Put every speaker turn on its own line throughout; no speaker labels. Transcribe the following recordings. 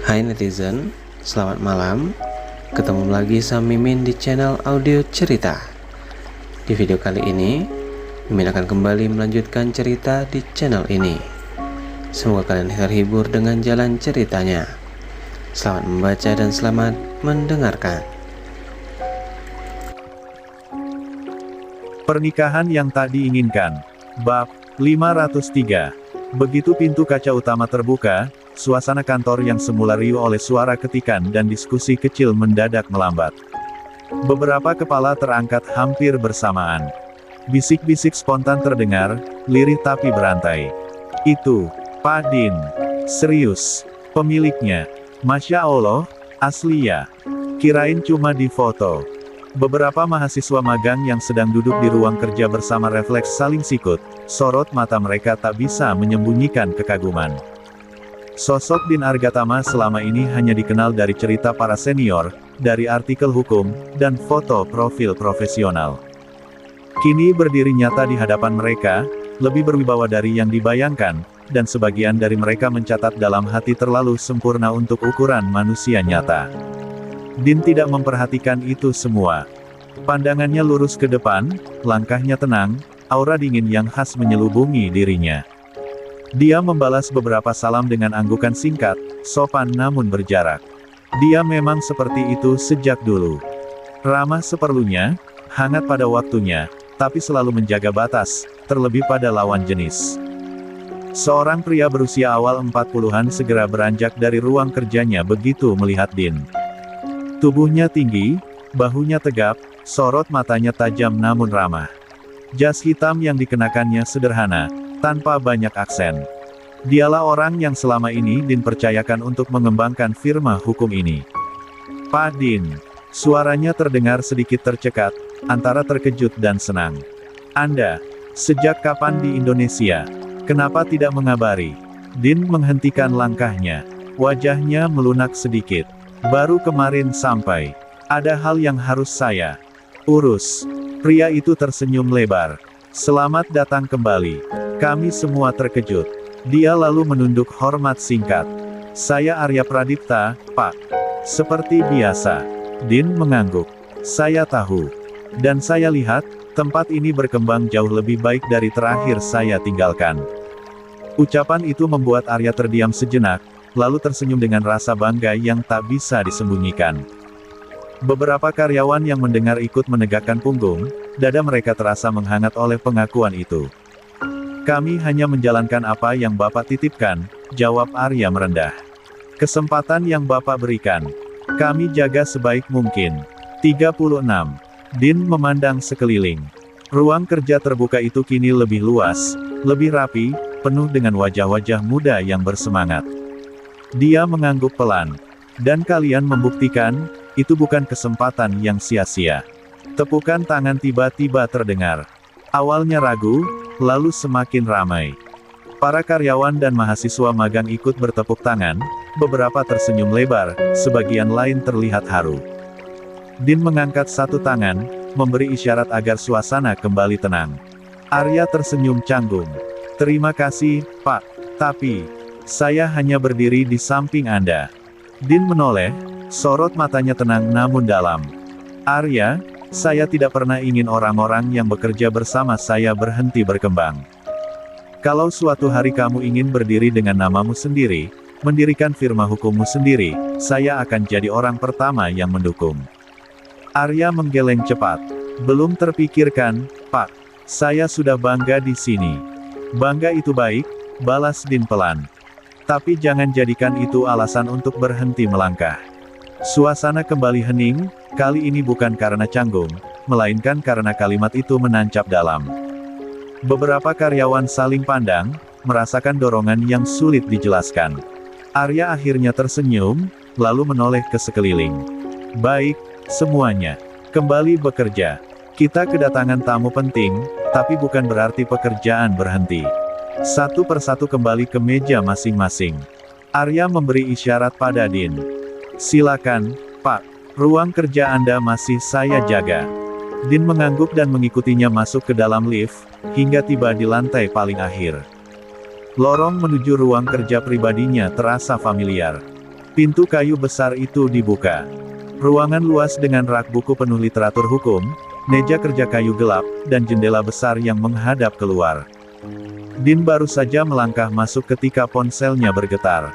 Hai netizen, selamat malam. Ketemu lagi sama Mimin di channel audio cerita. Di video kali ini, Mimin akan kembali melanjutkan cerita di channel ini. Semoga kalian terhibur dengan jalan ceritanya. Selamat membaca dan selamat mendengarkan.
Pernikahan yang tak diinginkan. Bab 503. Begitu pintu kaca utama terbuka, suasana kantor yang semula riuh oleh suara ketikan dan diskusi kecil mendadak melambat. Beberapa kepala terangkat hampir bersamaan. Bisik-bisik spontan terdengar, lirih tapi berantai. Itu, Pak Din. Serius. Pemiliknya. Masya Allah, asli ya. Kirain cuma di foto. Beberapa mahasiswa magang yang sedang duduk di ruang kerja bersama refleks saling sikut, sorot mata mereka tak bisa menyembunyikan kekaguman. Sosok Din Argatama selama ini hanya dikenal dari cerita para senior, dari artikel hukum, dan foto profil profesional. Kini berdiri nyata di hadapan mereka, lebih berwibawa dari yang dibayangkan, dan sebagian dari mereka mencatat dalam hati terlalu sempurna untuk ukuran manusia nyata. Din tidak memperhatikan itu semua. Pandangannya lurus ke depan, langkahnya tenang, aura dingin yang khas menyelubungi dirinya. Dia membalas beberapa salam dengan anggukan singkat, sopan namun berjarak. Dia memang seperti itu sejak dulu. Ramah seperlunya, hangat pada waktunya, tapi selalu menjaga batas, terlebih pada lawan jenis. Seorang pria berusia awal 40-an segera beranjak dari ruang kerjanya begitu melihat Din. Tubuhnya tinggi, bahunya tegap, sorot matanya tajam namun ramah. Jas hitam yang dikenakannya sederhana, tanpa banyak aksen. Dialah orang yang selama ini Din percayakan untuk mengembangkan firma hukum ini. Pak Din. Suaranya terdengar sedikit tercekat, antara terkejut dan senang. Anda, sejak kapan di Indonesia? Kenapa tidak mengabari? Din menghentikan langkahnya. Wajahnya melunak sedikit. Baru kemarin sampai. Ada hal yang harus saya urus. Pria itu tersenyum lebar. Selamat datang kembali. Kami semua terkejut. Dia lalu menunduk hormat singkat. Saya Arya Pradipta, Pak. Seperti biasa. Din mengangguk. Saya tahu. Dan saya lihat, tempat ini berkembang jauh lebih baik dari terakhir saya tinggalkan. Ucapan itu membuat Arya terdiam sejenak, lalu tersenyum dengan rasa bangga yang tak bisa disembunyikan. Beberapa karyawan yang mendengar ikut menegakkan punggung, dada mereka terasa menghangat oleh pengakuan itu. Kami hanya menjalankan apa yang Bapak titipkan, jawab Arya merendah. Kesempatan yang Bapak berikan, kami jaga sebaik mungkin. 36. Din memandang sekeliling. Ruang kerja terbuka itu kini lebih luas, lebih rapi, penuh dengan wajah-wajah muda yang bersemangat. Dia mengangguk pelan. Dan kalian membuktikan, itu bukan kesempatan yang sia-sia. Tepukan tangan tiba-tiba terdengar. Awalnya ragu, lalu semakin ramai. Para karyawan dan mahasiswa magang ikut bertepuk tangan, beberapa tersenyum lebar, sebagian lain terlihat haru. Din mengangkat satu tangan, memberi isyarat agar suasana kembali tenang. Arya tersenyum canggung. Terima kasih, Pak. Tapi, saya hanya berdiri di samping Anda. Din menoleh, sorot matanya tenang namun dalam. Arya, saya tidak pernah ingin orang-orang yang bekerja bersama saya berhenti berkembang. Kalau suatu hari kamu ingin berdiri dengan namamu sendiri, mendirikan firma hukummu sendiri, saya akan jadi orang pertama yang mendukung. Arya menggeleng cepat. Belum terpikirkan, Pak. Saya sudah bangga di sini. Bangga itu baik, balas Din pelan. Tapi jangan jadikan itu alasan untuk berhenti melangkah. Suasana kembali hening, kali ini bukan karena canggung, melainkan karena kalimat itu menancap dalam. Beberapa karyawan saling pandang, merasakan dorongan yang sulit dijelaskan. Arya akhirnya tersenyum, lalu menoleh ke sekeliling. Baik, semuanya. Kembali bekerja. Kita kedatangan tamu penting, tapi bukan berarti pekerjaan berhenti. Satu persatu kembali ke meja masing-masing. Arya memberi isyarat pada Din. Silakan, Pak. Ruang kerja Anda masih saya jaga. Din mengangguk dan mengikutinya masuk ke dalam lift, hingga tiba di lantai paling akhir. Lorong menuju ruang kerja pribadinya terasa familiar. Pintu kayu besar itu dibuka. Ruangan luas dengan rak buku penuh literatur hukum, meja kerja kayu gelap, dan jendela besar yang menghadap keluar. Dean baru saja melangkah masuk ketika ponselnya bergetar.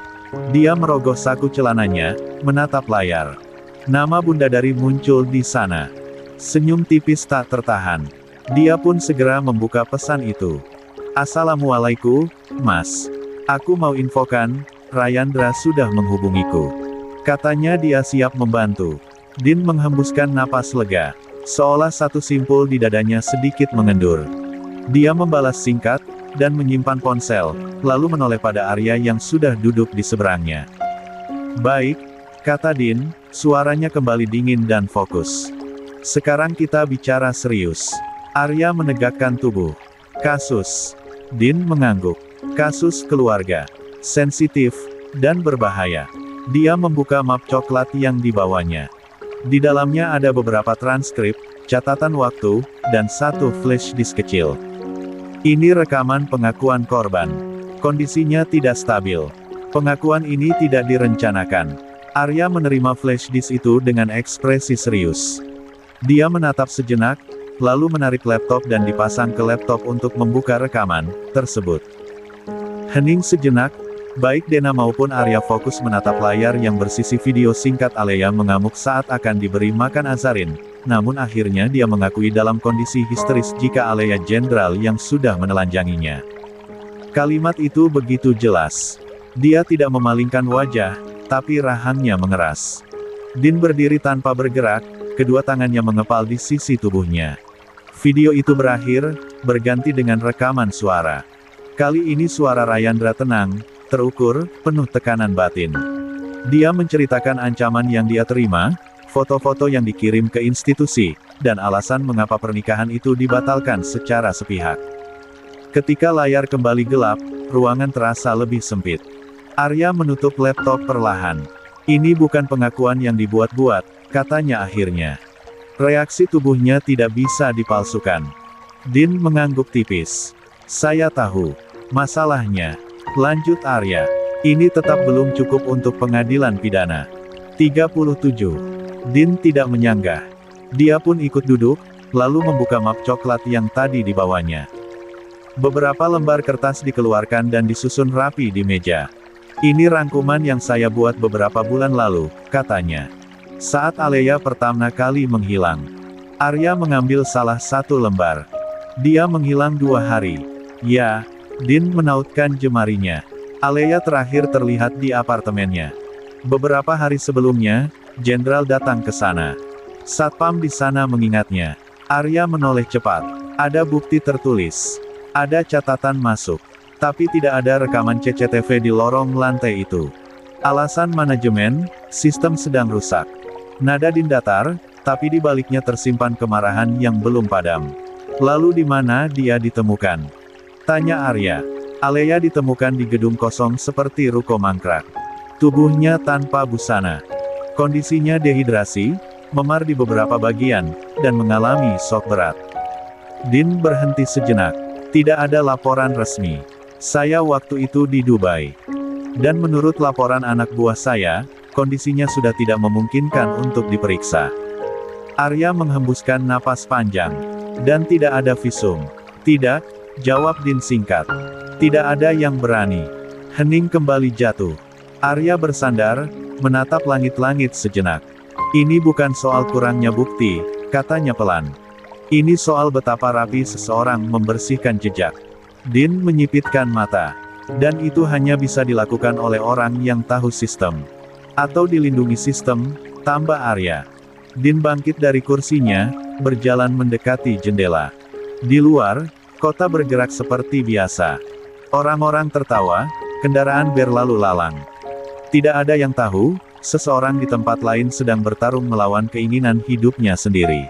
Dia merogoh saku celananya, menatap layar. Nama Bunda Dari muncul di sana. Senyum tipis tak tertahan. Dia pun segera membuka pesan itu. Assalamualaikum, Mas. Aku mau infokan, Rayandra sudah menghubungiku. Katanya dia siap membantu. Dean menghembuskan napas lega. Seolah satu simpul di dadanya sedikit mengendur. Dia membalas singkat, dan menyimpan ponsel, lalu menoleh pada Arya yang sudah duduk di seberangnya. Baik, kata Dean, suaranya kembali dingin dan fokus. Sekarang kita bicara serius. Arya menegakkan tubuh. Kasus. Dean mengangguk. Kasus keluarga. Sensitif, dan berbahaya. Dia membuka map coklat yang dibawanya. Di dalamnya ada beberapa transkrip, catatan waktu, dan satu flash disk kecil. Ini rekaman pengakuan korban. Kondisinya tidak stabil. Pengakuan ini tidak direncanakan. Arya menerima flash disk itu dengan ekspresi serius. Dia menatap sejenak, lalu menarik laptop dan dipasang ke laptop untuk membuka rekaman tersebut. Hening sejenak, baik Dena maupun Arya fokus menatap layar yang bersisi video singkat Alea mengamuk saat akan diberi makan Azarin. Namun akhirnya dia mengakui dalam kondisi histeris jika Alea jenderal yang sudah menelanjanginya. Kalimat itu begitu jelas. Dia tidak memalingkan wajah, tapi rahangnya mengeras. Dean berdiri tanpa bergerak, kedua tangannya mengepal di sisi tubuhnya. Video itu berakhir, berganti dengan rekaman suara. Kali ini suara Rayandra tenang, terukur, penuh tekanan batin. Dia menceritakan ancaman yang dia terima, foto-foto yang dikirim ke institusi, dan alasan mengapa pernikahan itu dibatalkan secara sepihak. Ketika layar kembali gelap, ruangan terasa lebih sempit. Arya menutup laptop perlahan. Ini bukan pengakuan yang dibuat-buat, katanya akhirnya. Reaksi tubuhnya tidak bisa dipalsukan. Dean mengangguk tipis. Saya tahu. Masalahnya, lanjut Arya, ini tetap belum cukup untuk pengadilan pidana. 37. Dean tidak menyanggah. Dia pun ikut duduk, lalu membuka map coklat yang tadi dibawanya. Beberapa lembar kertas dikeluarkan dan disusun rapi di meja. Ini rangkuman yang saya buat beberapa bulan lalu, katanya. Saat Alea pertama kali menghilang. Arya mengambil salah satu lembar. Dia menghilang 2 hari. Ya, Dean menautkan jemarinya. Alea terakhir terlihat di apartemennya. Beberapa hari sebelumnya, Jenderal datang ke sana. Satpam di sana mengingatnya. Arya menoleh cepat. Ada bukti tertulis. Ada catatan masuk. Tapi tidak ada rekaman CCTV di lorong lantai itu. Alasan manajemen, sistem sedang rusak. Nada Dean datar, tapi di baliknya tersimpan kemarahan yang belum padam. Lalu di mana dia ditemukan? Tanya Arya. Alea ditemukan di gedung kosong seperti ruko mangkrak. Tubuhnya tanpa busana. Kondisinya dehidrasi, memar di beberapa bagian, dan mengalami shock berat. Dean berhenti sejenak. Tidak ada laporan resmi. Saya waktu itu di Dubai. Dan menurut laporan anak buah saya, kondisinya sudah tidak memungkinkan untuk diperiksa. Arya menghembuskan napas panjang. Dan tidak ada visum. Tidak, jawab Dean singkat. Tidak ada yang berani. Hening kembali jatuh. Arya bersandar, menatap langit-langit sejenak. Ini bukan soal kurangnya bukti, katanya pelan. Ini soal betapa rapi seseorang membersihkan jejak. Dean menyipitkan mata. Dan itu hanya bisa dilakukan oleh orang yang tahu sistem. Atau dilindungi sistem, tambah Arya. Dean bangkit dari kursinya, berjalan mendekati jendela. Di luar, kota bergerak seperti biasa. Orang-orang tertawa, kendaraan berlalu lalang. Tidak ada yang tahu, seseorang di tempat lain sedang bertarung melawan keinginan hidupnya sendiri.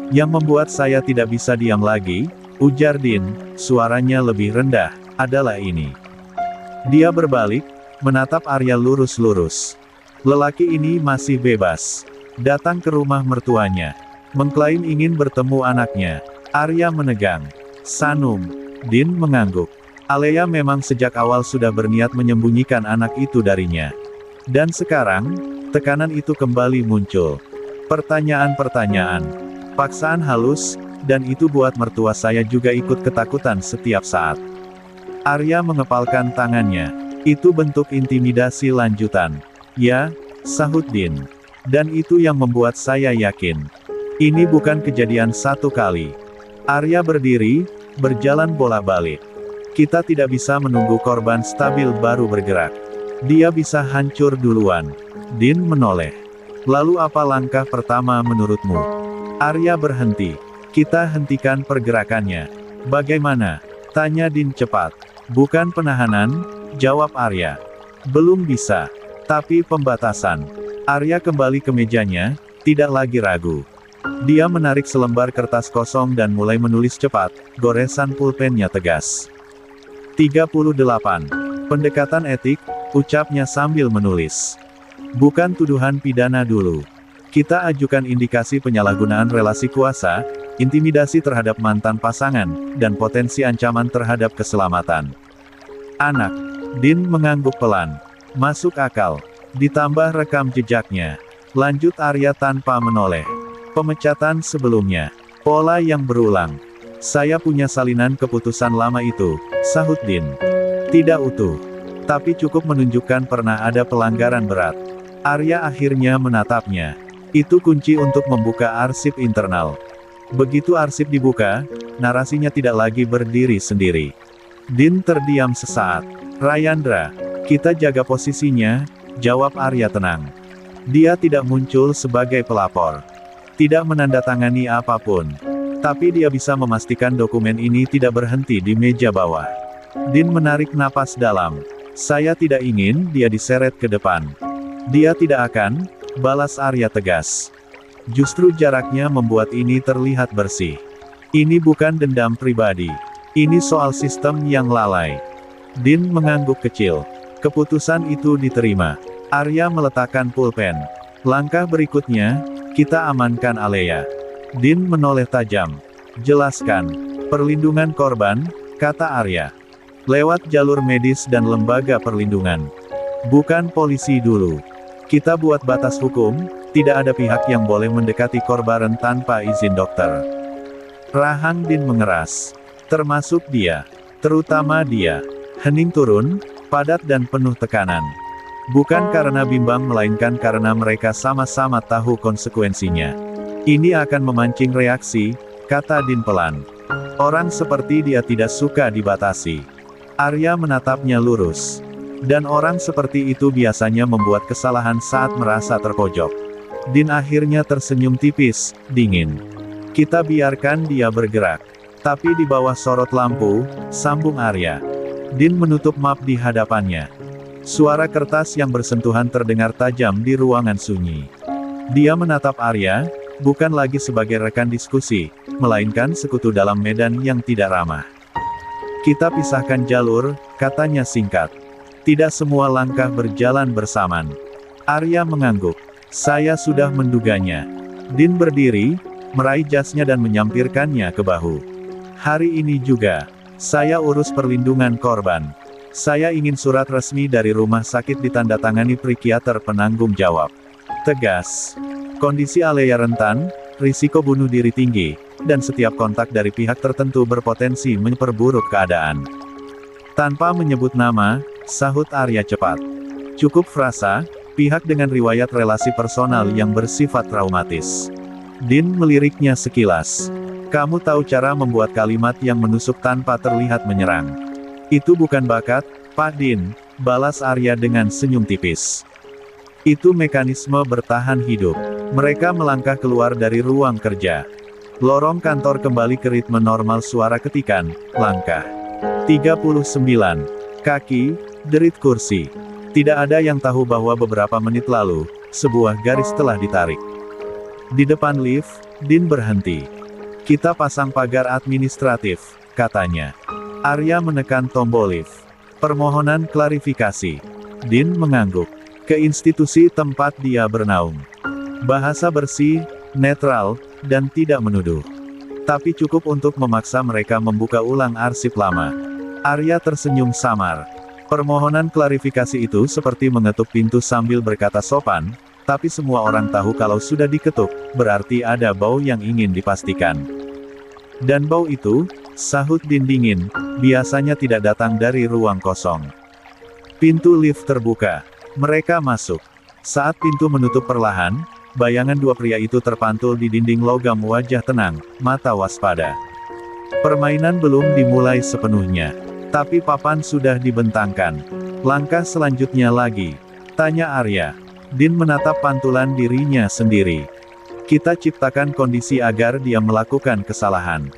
Yang membuat saya tidak bisa diam lagi, ujar Dean, suaranya lebih rendah, adalah ini. Dia berbalik, menatap Arya lurus-lurus. Lelaki ini masih bebas. Datang ke rumah mertuanya. Mengklaim ingin bertemu anaknya. Arya menegang. Sanum. Dean mengangguk. Alea memang sejak awal sudah berniat menyembunyikan anak itu darinya. Dan sekarang, tekanan itu kembali muncul. Pertanyaan-pertanyaan, paksaan halus, dan itu buat mertua saya juga ikut ketakutan setiap saat. Arya mengepalkan tangannya. Itu bentuk intimidasi lanjutan. Ya, sahut Din. Dan itu yang membuat saya yakin. Ini bukan kejadian satu kali. Arya berdiri, berjalan bolak-balik. Kita tidak bisa menunggu korban stabil baru bergerak. Dia bisa hancur duluan. Din menoleh. Lalu apa langkah pertama menurutmu? Arya berhenti. Kita hentikan pergerakannya. Bagaimana? Tanya Din cepat. Bukan penahanan, jawab Arya. Belum bisa. Tapi pembatasan. Arya kembali ke mejanya, tidak lagi ragu. Dia menarik selembar kertas kosong dan mulai menulis cepat, goresan pulpennya tegas. 38. Pendekatan etik, ucapnya sambil menulis. Bukan tuduhan pidana dulu. Kita ajukan indikasi penyalahgunaan relasi kuasa, intimidasi terhadap mantan pasangan, dan potensi ancaman terhadap keselamatan anak. Din mengangguk pelan. Masuk akal. Ditambah rekam jejaknya. Lanjut Arya tanpa menoleh. Pemecatan sebelumnya. Pola yang berulang. Saya punya salinan keputusan lama itu, sahut Din. Tidak utuh. Tapi cukup menunjukkan pernah ada pelanggaran berat. Arya akhirnya menatapnya. Itu kunci untuk membuka arsip internal. Begitu arsip dibuka, narasinya tidak lagi berdiri sendiri. Din terdiam sesaat. Rayandra, kita jaga posisinya, jawab Arya tenang. Dia tidak muncul sebagai pelapor. Tidak menandatangani apapun. Tapi dia bisa memastikan dokumen ini tidak berhenti di meja bawah. Din menarik napas dalam. Saya tidak ingin dia diseret ke depan. Dia tidak akan, balas Arya tegas. Justru jaraknya membuat ini terlihat bersih. Ini bukan dendam pribadi. Ini soal sistem yang lalai. Din mengangguk kecil. Keputusan itu diterima. Arya meletakkan pulpen. Langkah berikutnya, kita amankan Alea. Din menoleh tajam. Jelaskan. Perlindungan korban, kata Arya. Lewat jalur medis dan lembaga perlindungan. Bukan polisi dulu. Kita buat batas hukum, tidak ada pihak yang boleh mendekati korban tanpa izin dokter. Rahang Din mengeras. Termasuk dia. Terutama dia. Hening turun, padat dan penuh tekanan. Bukan karena bimbang melainkan karena mereka sama-sama tahu konsekuensinya. Ini akan memancing reaksi, kata Din pelan. Orang seperti dia tidak suka dibatasi. Arya menatapnya lurus. Dan orang seperti itu biasanya membuat kesalahan saat merasa terpojok. Din akhirnya tersenyum tipis, dingin. Kita biarkan dia bergerak. Tapi di bawah sorot lampu, sambung Arya. Din menutup map di hadapannya. Suara kertas yang bersentuhan terdengar tajam di ruangan sunyi. Dia menatap Arya, bukan lagi sebagai rekan diskusi, melainkan sekutu dalam medan yang tidak ramah. Kita pisahkan jalur, katanya singkat. Tidak semua langkah berjalan bersamaan. Arya mengangguk. Saya sudah menduganya. Din berdiri, meraih jasnya dan menyampirkannya ke bahu. Hari ini juga, saya urus perlindungan korban. Saya ingin surat resmi dari rumah sakit ditandatangani psikiater penanggung jawab. Tegas. Kondisi Alea rentan, risiko bunuh diri tinggi, dan setiap kontak dari pihak tertentu berpotensi memperburuk keadaan. Tanpa menyebut nama, sahut Arya cepat. Cukup frasa, pihak dengan riwayat relasi personal yang bersifat traumatis. Din meliriknya sekilas. Kamu tahu cara membuat kalimat yang menusuk tanpa terlihat menyerang. Itu bukan bakat, Pak Din, balas Arya dengan senyum tipis. Itu mekanisme bertahan hidup. Mereka melangkah keluar dari ruang kerja. Lorong kantor kembali ke ritme normal suara ketikan, langkah. 39. Kaki, derit kursi. Tidak ada yang tahu bahwa beberapa menit lalu, sebuah garis telah ditarik. Di depan lift, Din berhenti. Kita pasang pagar administratif, katanya. Arya menekan tombol lift. Permohonan klarifikasi. Din mengangguk. Ke institusi tempat dia bernaung. Bahasa bersih, netral, dan tidak menuduh. Tapi cukup untuk memaksa mereka membuka ulang arsip lama. Arya tersenyum samar. Permohonan klarifikasi itu seperti mengetuk pintu sambil berkata sopan, tapi semua orang tahu kalau sudah diketuk, berarti ada bau yang ingin dipastikan. Dan bau itu, sahut Din dingin, biasanya tidak datang dari ruang kosong. Pintu lift terbuka. Mereka masuk. Saat pintu menutup perlahan, bayangan dua pria itu terpantul di dinding logam, wajah tenang, mata waspada. Permainan belum dimulai sepenuhnya. Tapi papan sudah dibentangkan. Langkah selanjutnya lagi? Tanya Arya. Din menatap pantulan dirinya sendiri. Kita ciptakan kondisi agar dia melakukan kesalahan.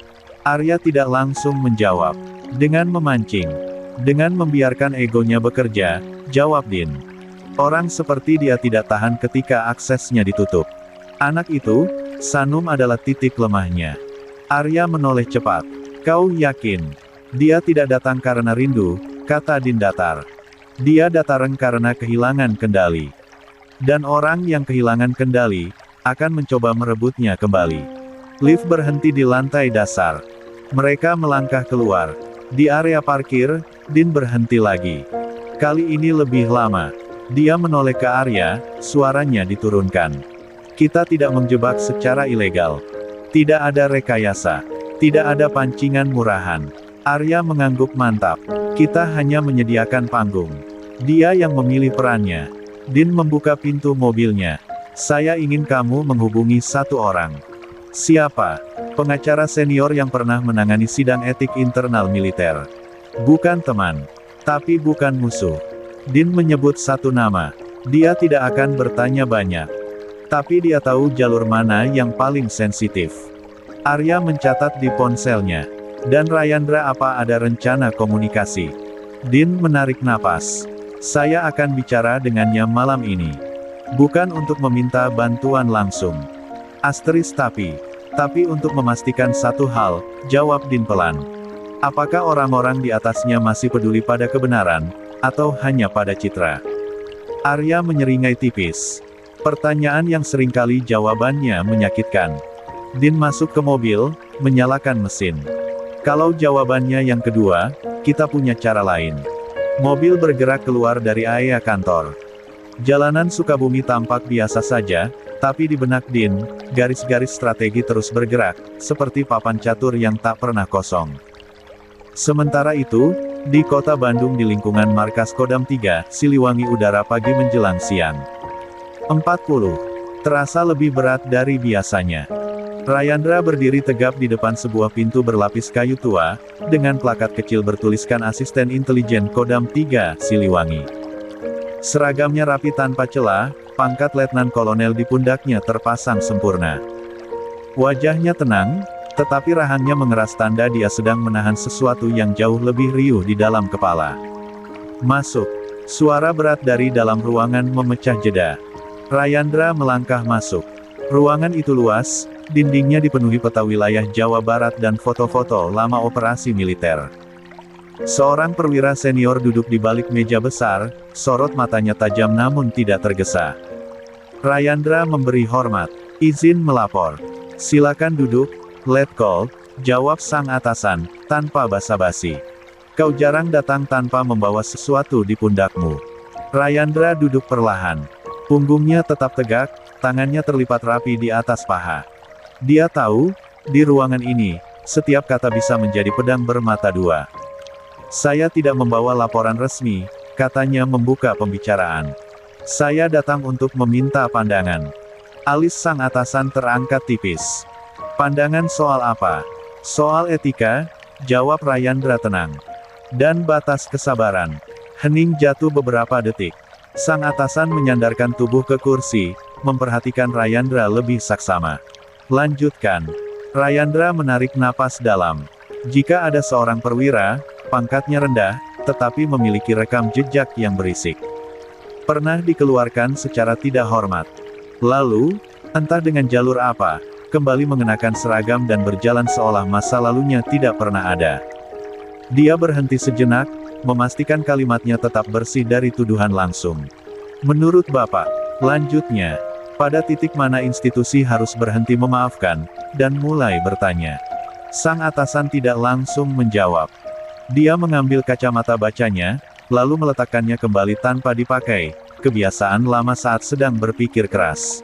Arya tidak langsung menjawab. Dengan memancing. Dengan membiarkan egonya bekerja, jawab Din. Orang seperti dia tidak tahan ketika aksesnya ditutup. Anak itu, Sanum adalah titik lemahnya. Arya menoleh cepat. Kau yakin? Dia tidak datang karena rindu, kata Din datar. Dia datang karena kehilangan kendali. Dan orang yang kehilangan kendali, akan mencoba merebutnya kembali. Lift berhenti di lantai dasar. Mereka melangkah keluar. Di area parkir, Din berhenti lagi. Kali ini lebih lama. Dia menoleh ke Arya, suaranya diturunkan. Kita tidak menjebak secara ilegal. Tidak ada rekayasa. Tidak ada pancingan murahan. Arya mengangguk mantap. Kita hanya menyediakan panggung. Dia yang memilih perannya. Din membuka pintu mobilnya. Saya ingin kamu menghubungi satu orang. Siapa? Pengacara senior yang pernah menangani sidang etik internal militer. Bukan teman. Tapi bukan musuh. Din menyebut satu nama. Dia tidak akan bertanya banyak. Tapi dia tahu jalur mana yang paling sensitif. Arya mencatat di ponselnya. Dan Rayandra, apa ada rencana komunikasi? Din menarik napas. Saya akan bicara dengannya malam ini. Bukan untuk meminta bantuan langsung. Tapi untuk memastikan satu hal, jawab Din pelan. Apakah orang-orang di atasnya masih peduli pada kebenaran, atau hanya pada citra? Arya menyeringai tipis. Pertanyaan yang seringkali jawabannya menyakitkan. Din masuk ke mobil, menyalakan mesin. Kalau jawabannya yang kedua, kita punya cara lain. Mobil bergerak keluar dari area kantor. Jalanan Sukabumi tampak biasa saja, tapi di benak Din, garis-garis strategi terus bergerak, seperti papan catur yang tak pernah kosong. Sementara itu, di kota Bandung di lingkungan markas Kodam 3, Siliwangi, udara pagi menjelang siang. 40. Terasa lebih berat dari biasanya. Rayandra berdiri tegap di depan sebuah pintu berlapis kayu tua, dengan plakat kecil bertuliskan Asisten Intelijen Kodam 3, Siliwangi. Seragamnya rapi tanpa celah, pangkat letnan kolonel di pundaknya terpasang sempurna. Wajahnya tenang, tetapi rahangnya mengeras tanda dia sedang menahan sesuatu yang jauh lebih riuh di dalam kepala. Masuk. Suara berat dari dalam ruangan memecah jeda. Rayandra melangkah masuk. Ruangan itu luas, dindingnya dipenuhi peta wilayah Jawa Barat dan foto-foto lama operasi militer. Seorang perwira senior duduk di balik meja besar, sorot matanya tajam namun tidak tergesa. Rayandra memberi hormat. Izin melapor. Silakan duduk, Letkol, jawab sang atasan, tanpa basa-basi. Kau jarang datang tanpa membawa sesuatu di pundakmu. Rayandra duduk perlahan. Punggungnya tetap tegak, tangannya terlipat rapi di atas paha. Dia tahu, di ruangan ini, setiap kata bisa menjadi pedang bermata dua. Saya tidak membawa laporan resmi, katanya membuka pembicaraan. Saya datang untuk meminta pandangan. Alis sang atasan terangkat tipis. Pandangan soal apa? Soal etika, jawab Rayandra tenang. Dan batas kesabaran. Hening jatuh beberapa detik. Sang atasan menyandarkan tubuh ke kursi, memperhatikan Rayandra lebih saksama. Lanjutkan. Rayandra menarik napas dalam. Jika ada seorang perwira, pangkatnya rendah, tetapi memiliki rekam jejak yang berisik. Pernah dikeluarkan secara tidak hormat. Lalu, entah dengan jalur apa, kembali mengenakan seragam dan berjalan seolah masa lalunya tidak pernah ada. Dia berhenti sejenak, memastikan kalimatnya tetap bersih dari tuduhan langsung. Menurut Bapak, lanjutnya, pada titik mana institusi harus berhenti memaafkan, dan mulai bertanya. Sang atasan tidak langsung menjawab. Dia mengambil kacamata bacanya, lalu meletakkannya kembali tanpa dipakai, kebiasaan lama saat sedang berpikir keras.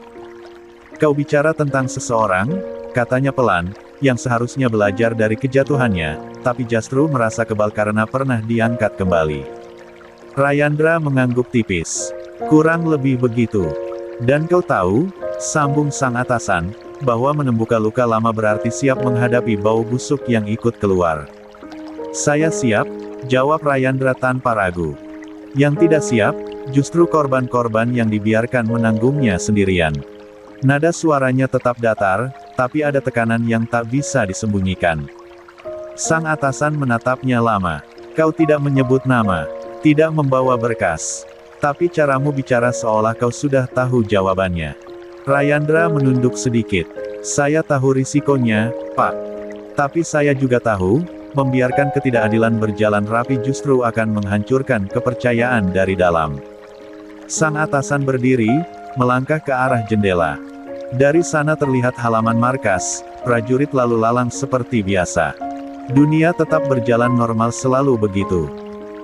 Kau bicara tentang seseorang, katanya pelan, yang seharusnya belajar dari kejatuhannya, tapi justru merasa kebal karena pernah diangkat kembali. Rayandra mengangguk tipis. Kurang lebih begitu. Dan kau tahu, sambung sang atasan, bahwa menembuka luka lama berarti siap menghadapi bau busuk yang ikut keluar. Saya siap, jawab Rayandra tanpa ragu. Yang tidak siap, justru korban-korban yang dibiarkan menanggungnya sendirian. Nada suaranya tetap datar, tapi ada tekanan yang tak bisa disembunyikan. Sang atasan menatapnya lama. Kau tidak menyebut nama, tidak membawa berkas. Tapi caramu bicara seolah kau sudah tahu jawabannya. Rayandra menunduk sedikit. Saya tahu risikonya, Pak. Tapi saya juga tahu, membiarkan ketidakadilan berjalan rapi justru akan menghancurkan kepercayaan dari dalam. Sang atasan berdiri, melangkah ke arah jendela. Dari sana terlihat halaman markas, prajurit lalu lalang seperti biasa. Dunia tetap berjalan normal selalu begitu.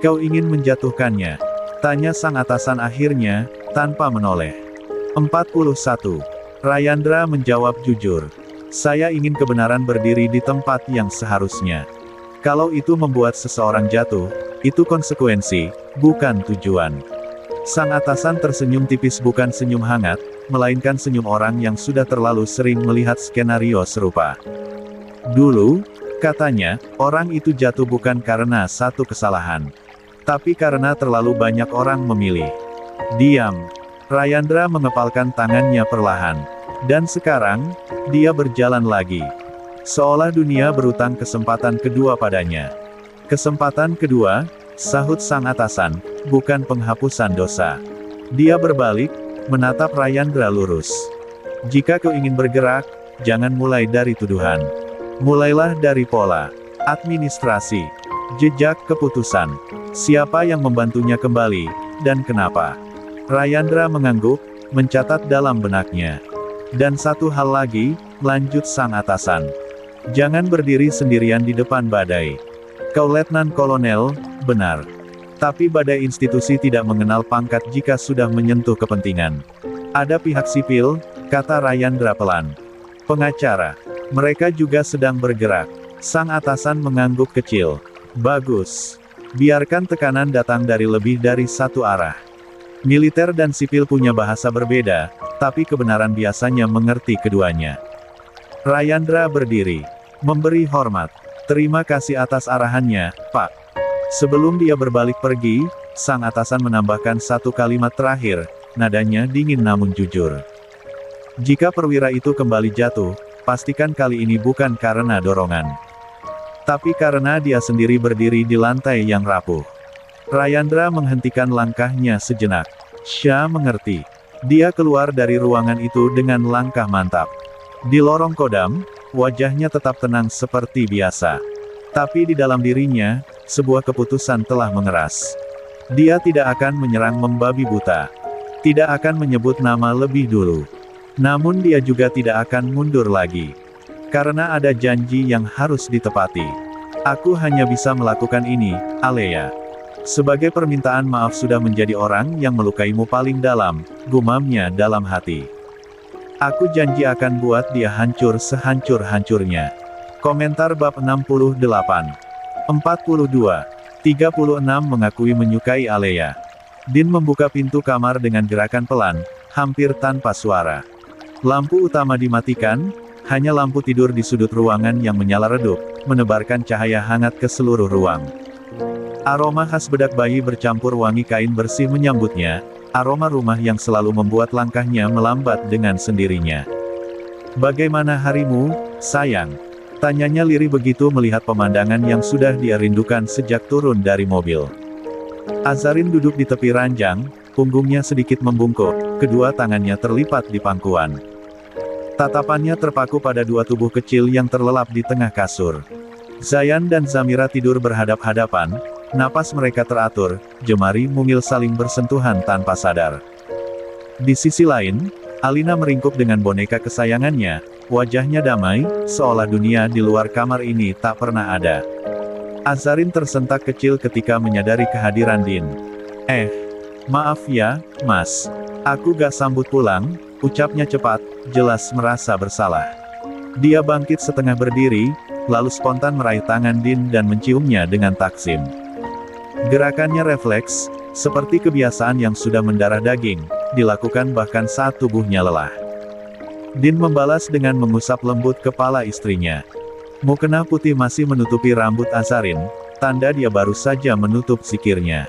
Kau ingin menjatuhkannya? Tanya sang atasan akhirnya, tanpa menoleh. 41. Rayandra menjawab jujur. Saya ingin kebenaran berdiri di tempat yang seharusnya. Kalau itu membuat seseorang jatuh, itu konsekuensi, bukan tujuan. Sang atasan tersenyum tipis, bukan senyum hangat, melainkan senyum orang yang sudah terlalu sering melihat skenario serupa. Dulu, katanya, orang itu jatuh bukan karena satu kesalahan, tapi karena terlalu banyak orang memilih. Diam. Rayandra mengepalkan tangannya perlahan. Dan sekarang, dia berjalan lagi. Seolah dunia berutang kesempatan kedua padanya. Kesempatan kedua, sahut sang atasan, bukan penghapusan dosa. Dia berbalik, menatap Rayandra lurus. Jika kau ingin bergerak, jangan mulai dari tuduhan. Mulailah dari pola, administrasi, jejak keputusan. Siapa yang membantunya kembali, dan kenapa? Rayandra mengangguk, mencatat dalam benaknya. Dan satu hal lagi, lanjut sang atasan. Jangan berdiri sendirian di depan badai. Kau letnan kolonel, benar. Tapi badai institusi tidak mengenal pangkat jika sudah menyentuh kepentingan. Ada pihak sipil, kata Rayandra pelan. Pengacara. Mereka juga sedang bergerak. Sang atasan mengangguk kecil. Bagus. Biarkan tekanan datang dari lebih dari satu arah. Militer dan sipil punya bahasa berbeda, tapi kebenaran biasanya mengerti keduanya. Rayandra berdiri. Memberi hormat. Terima kasih atas arahannya, Pak. Sebelum dia berbalik pergi, sang atasan menambahkan satu kalimat terakhir, nadanya dingin namun jujur. Jika perwira itu kembali jatuh, pastikan kali ini bukan karena dorongan, tapi karena dia sendiri berdiri di lantai yang rapuh. Rayandra menghentikan langkahnya sejenak. Syah mengerti. Dia keluar dari ruangan itu dengan langkah mantap. Di lorong kodam, wajahnya tetap tenang seperti biasa. Tapi di dalam dirinya, sebuah keputusan telah mengeras. Dia tidak akan menyerang membabi buta. Tidak akan menyebut nama lebih dulu. Namun dia juga tidak akan mundur lagi. Karena ada janji yang harus ditepati. Aku hanya bisa melakukan ini, Alea. Sebagai permintaan maaf sudah menjadi orang yang melukaimu paling dalam, gumamnya dalam hati. Aku janji akan buat dia hancur sehancur-hancurnya. Komentar bab 68. 42. 36 mengakui menyukai Alea. Din membuka pintu kamar dengan gerakan pelan, hampir tanpa suara. Lampu utama dimatikan, hanya lampu tidur di sudut ruangan yang menyala redup, menebarkan cahaya hangat ke seluruh ruang. Aroma khas bedak bayi bercampur wangi kain bersih menyambutnya, aroma rumah yang selalu membuat langkahnya melambat dengan sendirinya. Bagaimana harimu, sayang? Tanyanya lirih begitu melihat pemandangan yang sudah dia rindukan sejak turun dari mobil. Azarin duduk di tepi ranjang, punggungnya sedikit membungkuk, kedua tangannya terlipat di pangkuan. Tatapannya terpaku pada dua tubuh kecil yang terlelap di tengah kasur. Zayan dan Zamira tidur berhadap-hadapan, napas mereka teratur, jemari mungil saling bersentuhan tanpa sadar. Di sisi lain, Alina meringkuk dengan boneka kesayangannya, wajahnya damai, seolah dunia di luar kamar ini tak pernah ada. Azarin tersentak kecil ketika menyadari kehadiran Din. Maaf ya, Mas. Aku gak sambut pulang, ucapnya cepat, jelas merasa bersalah. Dia bangkit setengah berdiri, lalu spontan meraih tangan Din dan menciumnya dengan takzim. Gerakannya refleks, seperti kebiasaan yang sudah mendarah daging, dilakukan bahkan saat tubuhnya lelah. Din membalas dengan mengusap lembut kepala istrinya. Mukena putih masih menutupi rambut Azarin, tanda dia baru saja menutup sikirnya.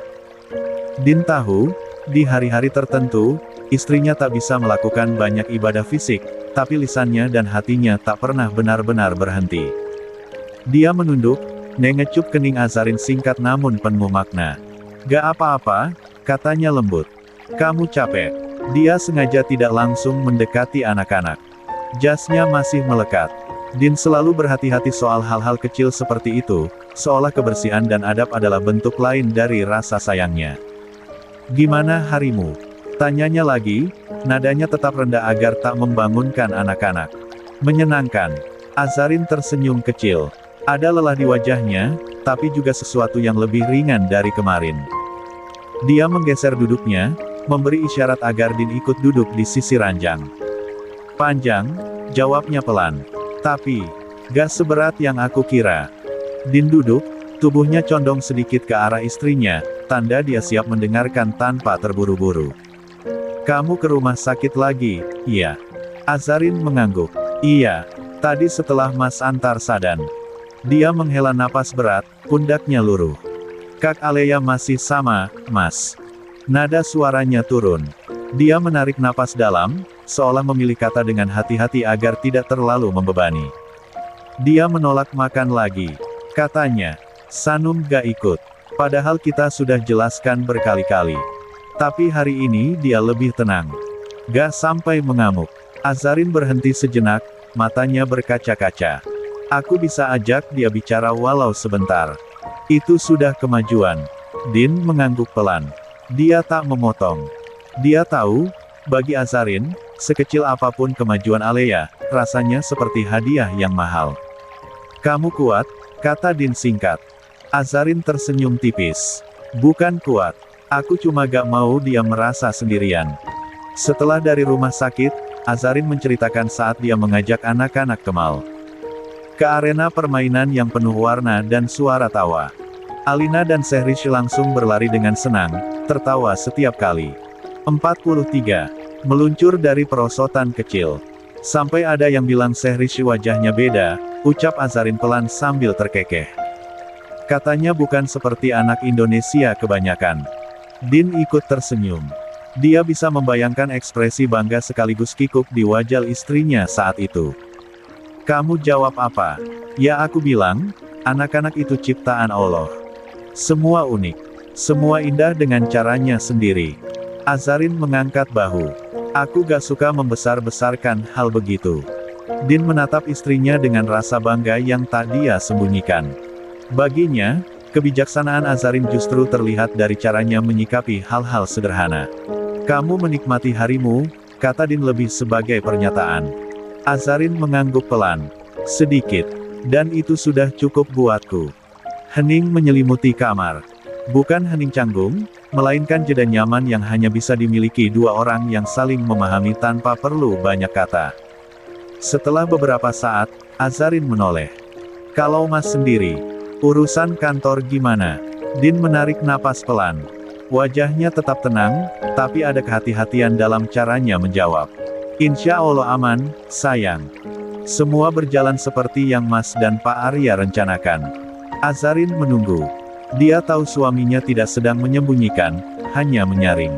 Din tahu, di hari-hari tertentu, istrinya tak bisa melakukan banyak ibadah fisik, tapi lisannya dan hatinya tak pernah benar-benar berhenti. Dia menunduk, mengecup kening Azarin singkat namun penuh makna. Gak apa-apa, katanya lembut. Kamu capek. Dia sengaja tidak langsung mendekati anak-anak. Jasnya masih melekat. Din selalu berhati-hati soal hal-hal kecil seperti itu, seolah kebersihan dan adab adalah bentuk lain dari rasa sayangnya. Gimana harimu? Tanyanya lagi, nadanya tetap rendah agar tak membangunkan anak-anak. Menyenangkan. Azarin tersenyum kecil. Ada lelah di wajahnya, tapi juga sesuatu yang lebih ringan dari kemarin. Dia menggeser duduknya, memberi isyarat agar Din ikut duduk di sisi ranjang. Panjang, jawabnya pelan. Tapi, gak seberat yang aku kira. Din duduk, tubuhnya condong sedikit ke arah istrinya, tanda dia siap mendengarkan tanpa terburu-buru. Kamu ke rumah sakit lagi, iya? Azarin mengangguk. Iya, tadi setelah Mas antar Sadan. Dia menghela napas berat, pundaknya luruh. Kak Alea masih sama, Mas. Nada suaranya turun. Dia menarik napas dalam, seolah memilih kata dengan hati-hati agar tidak terlalu membebani. Dia menolak makan lagi. Katanya, Sanum gak ikut. Padahal kita sudah jelaskan berkali-kali. Tapi hari ini dia lebih tenang. Gak sampai mengamuk. Azarin berhenti sejenak, matanya berkaca-kaca. Aku bisa ajak dia bicara walau sebentar. Itu sudah kemajuan. Din mengangguk pelan. Dia tak memotong. Dia tahu, bagi Azarin, sekecil apapun kemajuan Alea, rasanya seperti hadiah yang mahal. Kamu kuat, kata Din singkat. Azarin tersenyum tipis. Bukan kuat. Aku cuma gak mau dia merasa sendirian. Setelah dari rumah sakit, Azarin menceritakan saat dia mengajak anak-anak ke mall. Ke arena permainan yang penuh warna dan suara tawa. Alina dan Sehrish langsung berlari dengan senang, tertawa setiap kali. 43. Meluncur dari perosotan kecil. Sampai ada yang bilang Sehrish wajahnya beda, ucap Azarin pelan sambil terkekeh. Katanya bukan seperti anak Indonesia kebanyakan. Din ikut tersenyum. Dia bisa membayangkan ekspresi bangga sekaligus kikuk di wajah istrinya saat itu. Kamu jawab apa? Ya aku bilang, anak-anak itu ciptaan Allah. Semua unik. Semua indah dengan caranya sendiri. Azarin mengangkat bahu. Aku gak suka membesar-besarkan hal begitu. Din menatap istrinya dengan rasa bangga yang tak dia sembunyikan. Baginya, kebijaksanaan Azarin justru terlihat dari caranya menyikapi hal-hal sederhana. Kamu menikmati harimu, kata Din lebih sebagai pernyataan. Azarin mengangguk pelan. Sedikit. Dan itu sudah cukup buatku. Hening menyelimuti kamar. Bukan hening canggung, melainkan jeda nyaman yang hanya bisa dimiliki dua orang yang saling memahami tanpa perlu banyak kata. Setelah beberapa saat, Azarin menoleh. Kalau Mas sendiri, urusan kantor gimana? Din menarik napas pelan. Wajahnya tetap tenang, tapi ada kehati-hatian dalam caranya menjawab. Insya Allah aman, sayang. Semua berjalan seperti yang Mas dan Pak Arya rencanakan. Azarin menunggu. Dia tahu suaminya tidak sedang menyembunyikan, hanya menyaring.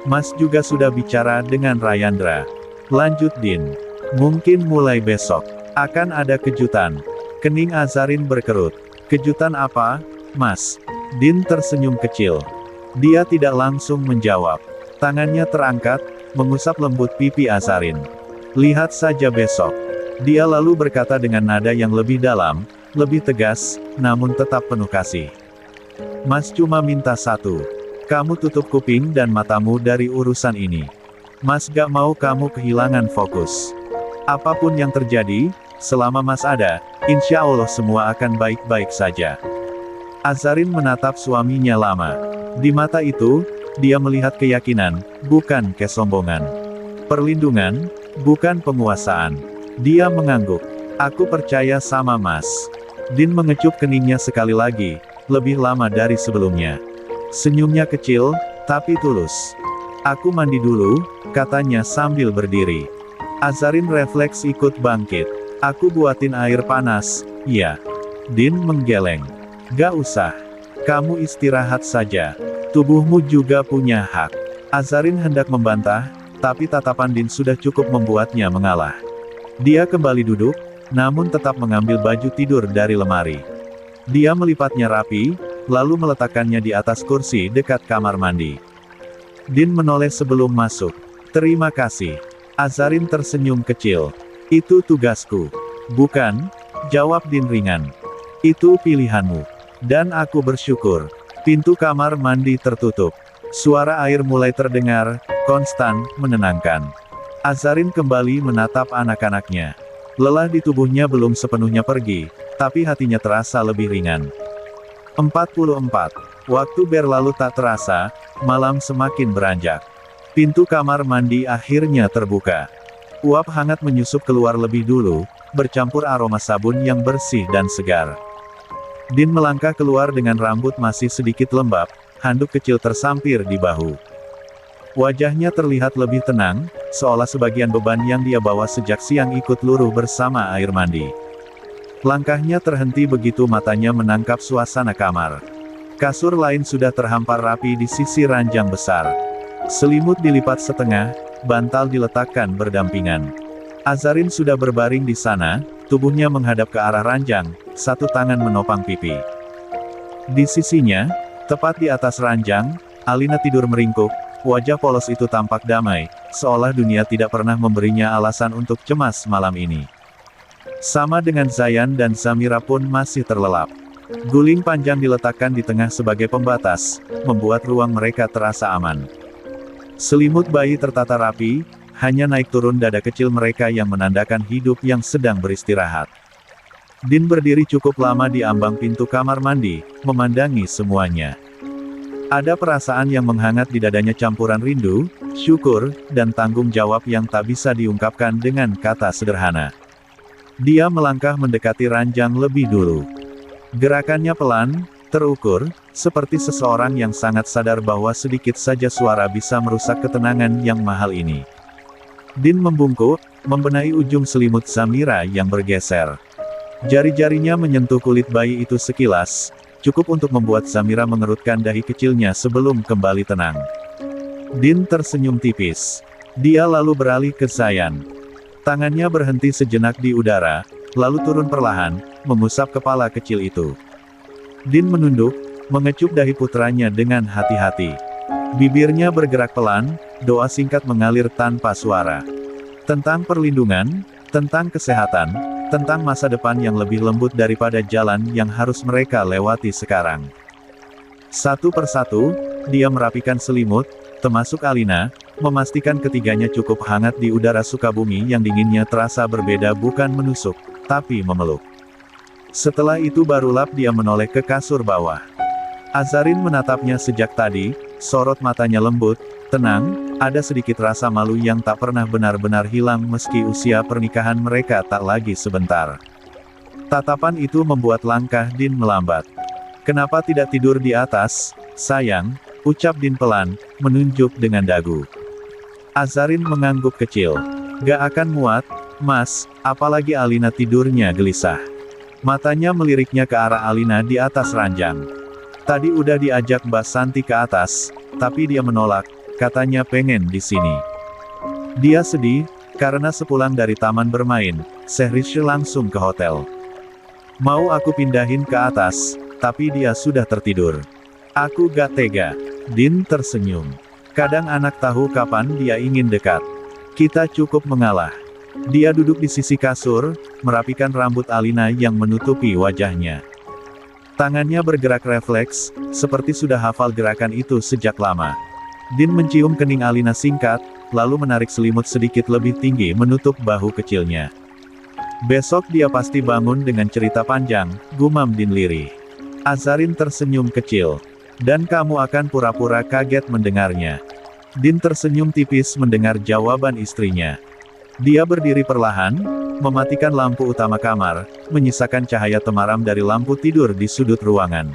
Mas juga sudah bicara dengan Rayandra. Lanjut Din. Mungkin mulai besok, akan ada kejutan. Kening Azarin berkerut. Kejutan apa, Mas? Din tersenyum kecil. Dia tidak langsung menjawab. Tangannya terangkat, mengusap lembut pipi Azarin. Lihat saja besok. Dia lalu berkata dengan nada yang lebih dalam, lebih tegas, namun tetap penuh kasih. Mas cuma minta satu. Kamu tutup kuping dan matamu dari urusan ini. Mas gak mau kamu kehilangan fokus. Apapun yang terjadi, selama Mas ada, insya Allah semua akan baik-baik saja. Azarin menatap suaminya lama. Di mata itu, dia melihat keyakinan, bukan kesombongan. Perlindungan, bukan penguasaan. Dia mengangguk. Aku percaya sama Mas. Din mengecup keningnya sekali lagi, lebih lama dari sebelumnya. Senyumnya kecil, tapi tulus. Aku mandi dulu, katanya sambil berdiri. Azarin refleks ikut bangkit. Aku buatin air panas, ya. Din menggeleng. Gak usah. Kamu istirahat saja. Tubuhmu juga punya hak. Azarin hendak membantah, tapi tatapan Din sudah cukup membuatnya mengalah. Dia kembali duduk, namun tetap mengambil baju tidur dari lemari. Dia melipatnya rapi, lalu meletakkannya di atas kursi dekat kamar mandi. Din menoleh sebelum masuk. Terima kasih. Azarin tersenyum kecil. Itu tugasku. Bukan, jawab Din ringan. Itu pilihanmu. Dan aku bersyukur. Pintu kamar mandi tertutup. Suara air mulai terdengar, konstan, menenangkan. Azarin kembali menatap anak-anaknya. Lelah di tubuhnya belum sepenuhnya pergi, tapi hatinya terasa lebih ringan. 44. Waktu berlalu tak terasa, malam semakin beranjak. Pintu kamar mandi akhirnya terbuka. Uap hangat menyusup keluar lebih dulu, bercampur aroma sabun yang bersih dan segar. Din melangkah keluar dengan rambut masih sedikit lembab, handuk kecil tersampir di bahu. Wajahnya terlihat lebih tenang, seolah sebagian beban yang dia bawa sejak siang ikut luruh bersama air mandi. Langkahnya terhenti begitu matanya menangkap suasana kamar. Kasur lain sudah terhampar rapi di sisi ranjang besar. Selimut dilipat setengah, bantal diletakkan berdampingan. Azarin sudah berbaring di sana, tubuhnya menghadap ke arah ranjang, satu tangan menopang pipi. Di sisinya, tepat di atas ranjang, Alina tidur meringkuk. Wajah polos itu tampak damai, seolah dunia tidak pernah memberinya alasan untuk cemas malam ini. Sama dengan Zayan dan Zamira pun masih terlelap. Guling panjang diletakkan di tengah sebagai pembatas, membuat ruang mereka terasa aman. Selimut bayi tertata rapi, hanya naik turun dada kecil mereka yang menandakan hidup yang sedang beristirahat. Din berdiri cukup lama di ambang pintu kamar mandi, memandangi semuanya. Ada perasaan yang menghangat di dadanya, campuran rindu, syukur, dan tanggung jawab yang tak bisa diungkapkan dengan kata sederhana. Dia melangkah mendekati ranjang lebih dulu. Gerakannya pelan, terukur, seperti seseorang yang sangat sadar bahwa sedikit saja suara bisa merusak ketenangan yang mahal ini. Din membungkuk, membenahi ujung selimut Zamira yang bergeser. Jari-jarinya menyentuh kulit bayi itu sekilas, cukup untuk membuat Zamira mengerutkan dahi kecilnya sebelum kembali tenang. Din tersenyum tipis. Dia lalu beralih ke Zayan. Tangannya berhenti sejenak di udara, lalu turun perlahan, mengusap kepala kecil itu. Din menunduk, mengecup dahi putranya dengan hati-hati. Bibirnya bergerak pelan, doa singkat mengalir tanpa suara. Tentang perlindungan, tentang kesehatan, tentang masa depan yang lebih lembut daripada jalan yang harus mereka lewati sekarang. Satu persatu, dia merapikan selimut, termasuk Alina, memastikan ketiganya cukup hangat di udara Sukabumi yang dinginnya terasa berbeda, bukan menusuk, tapi memeluk. Setelah itu barulah dia menoleh ke kasur bawah. Azarin menatapnya sejak tadi, sorot matanya lembut, tenang, ada sedikit rasa malu yang tak pernah benar-benar hilang meski usia pernikahan mereka tak lagi sebentar. Tatapan itu membuat langkah Din melambat. Kenapa tidak tidur di atas, sayang? Ucap Din pelan, menunjuk dengan dagu. Azarin mengangguk kecil. Gak akan muat, Mas, apalagi Alina tidurnya gelisah. Matanya meliriknya ke arah Alina di atas ranjang. Tadi udah diajak Mbak Santi ke atas, tapi dia menolak, katanya pengen di sini. Dia sedih, karena sepulang dari taman bermain, Sehrisha langsung ke hotel. Mau aku pindahin ke atas, tapi dia sudah tertidur. Aku gak tega. Din tersenyum. Kadang anak tahu kapan dia ingin dekat. Kita cukup mengalah. Dia duduk di sisi kasur, merapikan rambut Alina yang menutupi wajahnya. Tangannya bergerak refleks, seperti sudah hafal gerakan itu sejak lama. Din mencium kening Alina singkat, lalu menarik selimut sedikit lebih tinggi menutup bahu kecilnya. Besok dia pasti bangun dengan cerita panjang, gumam Din lirih. Azarin tersenyum kecil. Dan kamu akan pura-pura kaget mendengarnya. Din tersenyum tipis mendengar jawaban istrinya. Dia berdiri perlahan, mematikan lampu utama kamar, menyisakan cahaya temaram dari lampu tidur di sudut ruangan.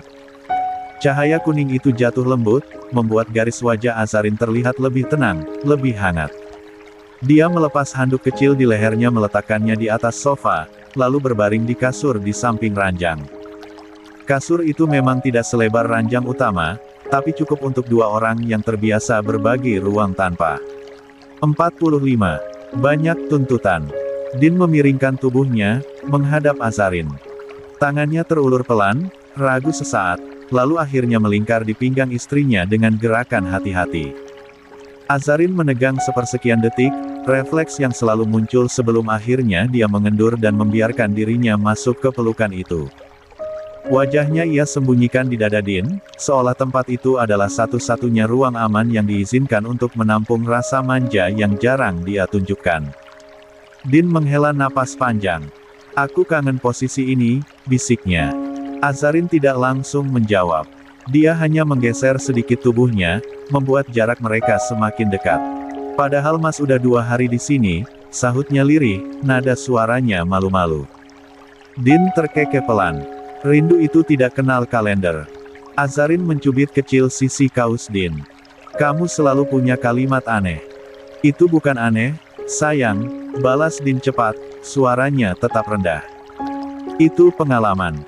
Cahaya kuning itu jatuh lembut, membuat garis wajah Azarin terlihat lebih tenang, lebih hangat. Dia melepas handuk kecil di lehernya, meletakkannya di atas sofa, lalu berbaring di kasur di samping ranjang. Kasur itu memang tidak selebar ranjang utama, tapi cukup untuk dua orang yang terbiasa berbagi ruang tanpa. 45. Banyak tuntutan. Din memiringkan tubuhnya, menghadap Azarin. Tangannya terulur pelan, ragu sesaat, lalu akhirnya melingkar di pinggang istrinya dengan gerakan hati-hati. Azarin menegang sepersekian detik, refleks yang selalu muncul sebelum akhirnya dia mengendur dan membiarkan dirinya masuk ke pelukan itu. Wajahnya ia sembunyikan di dada Din, seolah tempat itu adalah satu-satunya ruang aman yang diizinkan untuk menampung rasa manja yang jarang dia tunjukkan. Din menghela napas panjang. "Aku kangen posisi ini," bisiknya. Azarin tidak langsung menjawab. Dia hanya menggeser sedikit tubuhnya, membuat jarak mereka semakin dekat. "Padahal Mas udah 2 hari di sini," sahutnya lirih, nada suaranya malu-malu. Din terkekeh pelan. Rindu itu tidak kenal kalender. Azarin mencubit kecil sisi kaus Din. "Kamu selalu punya kalimat aneh." "Itu bukan aneh, sayang," balas Din cepat, suaranya tetap rendah. "Itu pengalaman."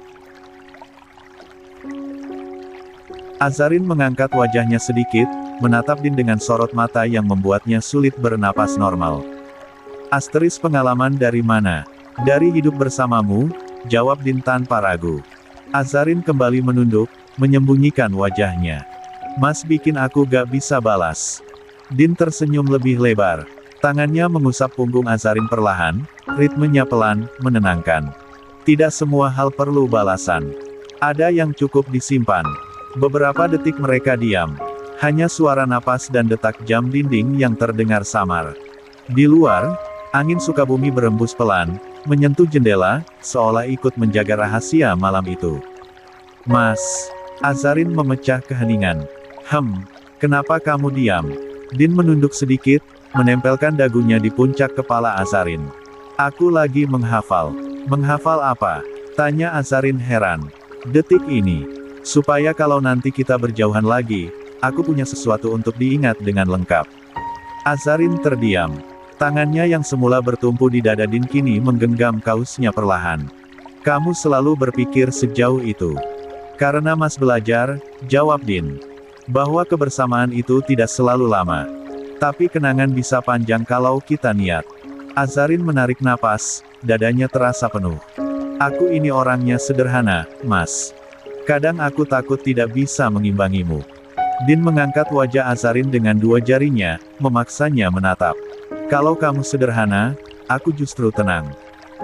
Azarin mengangkat wajahnya sedikit, menatap Din dengan sorot mata yang membuatnya sulit bernapas normal. "Asteris pengalaman dari mana?" "Dari hidup bersamamu," jawab Din tanpa ragu. Azarin kembali menunduk, menyembunyikan wajahnya. "Mas bikin aku gak bisa balas." Din tersenyum lebih lebar. Tangannya mengusap punggung Azarin perlahan, ritmenya pelan, menenangkan. "Tidak semua hal perlu balasan. Ada yang cukup disimpan." Beberapa detik mereka diam. Hanya suara napas dan detak jam dinding yang terdengar samar. Di luar, angin Sukabumi berembus pelan, menyentuh jendela, seolah ikut menjaga rahasia malam itu. "Mas." Azarin memecah keheningan. Kenapa kamu diam?" Din menunduk sedikit, menempelkan dagunya di puncak kepala Azarin. "Aku lagi menghafal." "Menghafal apa?" tanya Azarin heran. "Detik ini. Supaya kalau nanti kita berjauhan lagi, aku punya sesuatu untuk diingat dengan lengkap." Azarin terdiam. Tangannya yang semula bertumpu di dada Din kini menggenggam kausnya perlahan. "Kamu selalu berpikir sejauh itu." "Karena Mas belajar," jawab Din. "Bahwa kebersamaan itu tidak selalu lama. Tapi kenangan bisa panjang kalau kita niat." Azarin menarik napas, dadanya terasa penuh. "Aku ini orangnya sederhana, Mas. Kadang aku takut tidak bisa mengimbangimu." Din mengangkat wajah Azarin dengan 2 jarinya, memaksanya menatap. "Kalau kamu sederhana, aku justru tenang.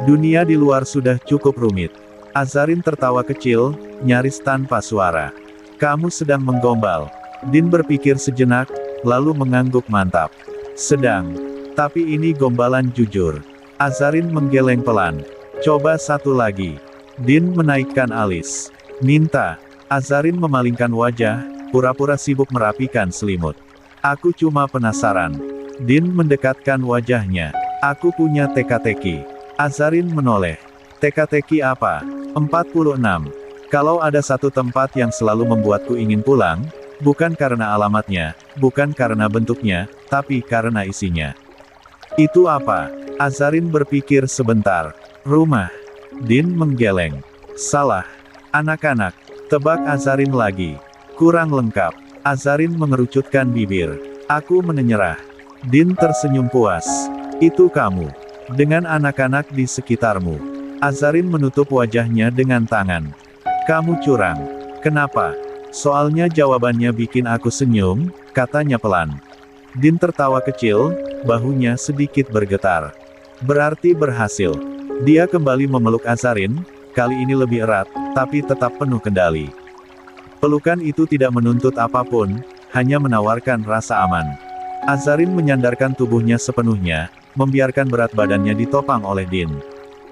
Dunia di luar sudah cukup rumit." Azarin tertawa kecil, nyaris tanpa suara. "Kamu sedang menggombal." Din berpikir sejenak, lalu mengangguk mantap. "Sedang. Tapi ini gombalan jujur." Azarin menggeleng pelan. "Coba satu lagi." Din menaikkan alis. "Minta." Azarin memalingkan wajah, pura-pura sibuk merapikan selimut. "Aku cuma penasaran." Din mendekatkan wajahnya. "Aku punya teka-teki." Azarin menoleh. "Teka-teki apa?" 46. "Kalau ada satu tempat yang selalu membuatku ingin pulang, bukan karena alamatnya, bukan karena bentuknya, tapi karena isinya." "Itu apa?" Azarin berpikir sebentar. "Rumah." Din menggeleng. "Salah. Anak-anak." Tebak Azarin lagi. "Kurang lengkap." Azarin mengerucutkan bibir. "Aku menyerah." Din tersenyum puas. "Itu kamu. Dengan anak-anak di sekitarmu." Azarin menutup wajahnya dengan tangan. "Kamu curang." "Kenapa?" "Soalnya jawabannya bikin aku senyum," katanya pelan. Din tertawa kecil, bahunya sedikit bergetar. "Berarti berhasil." Dia kembali memeluk Azarin, kali ini lebih erat, tapi tetap penuh kendali. Pelukan itu tidak menuntut apapun, hanya menawarkan rasa aman. Azarin menyandarkan tubuhnya sepenuhnya, membiarkan berat badannya ditopang oleh Din.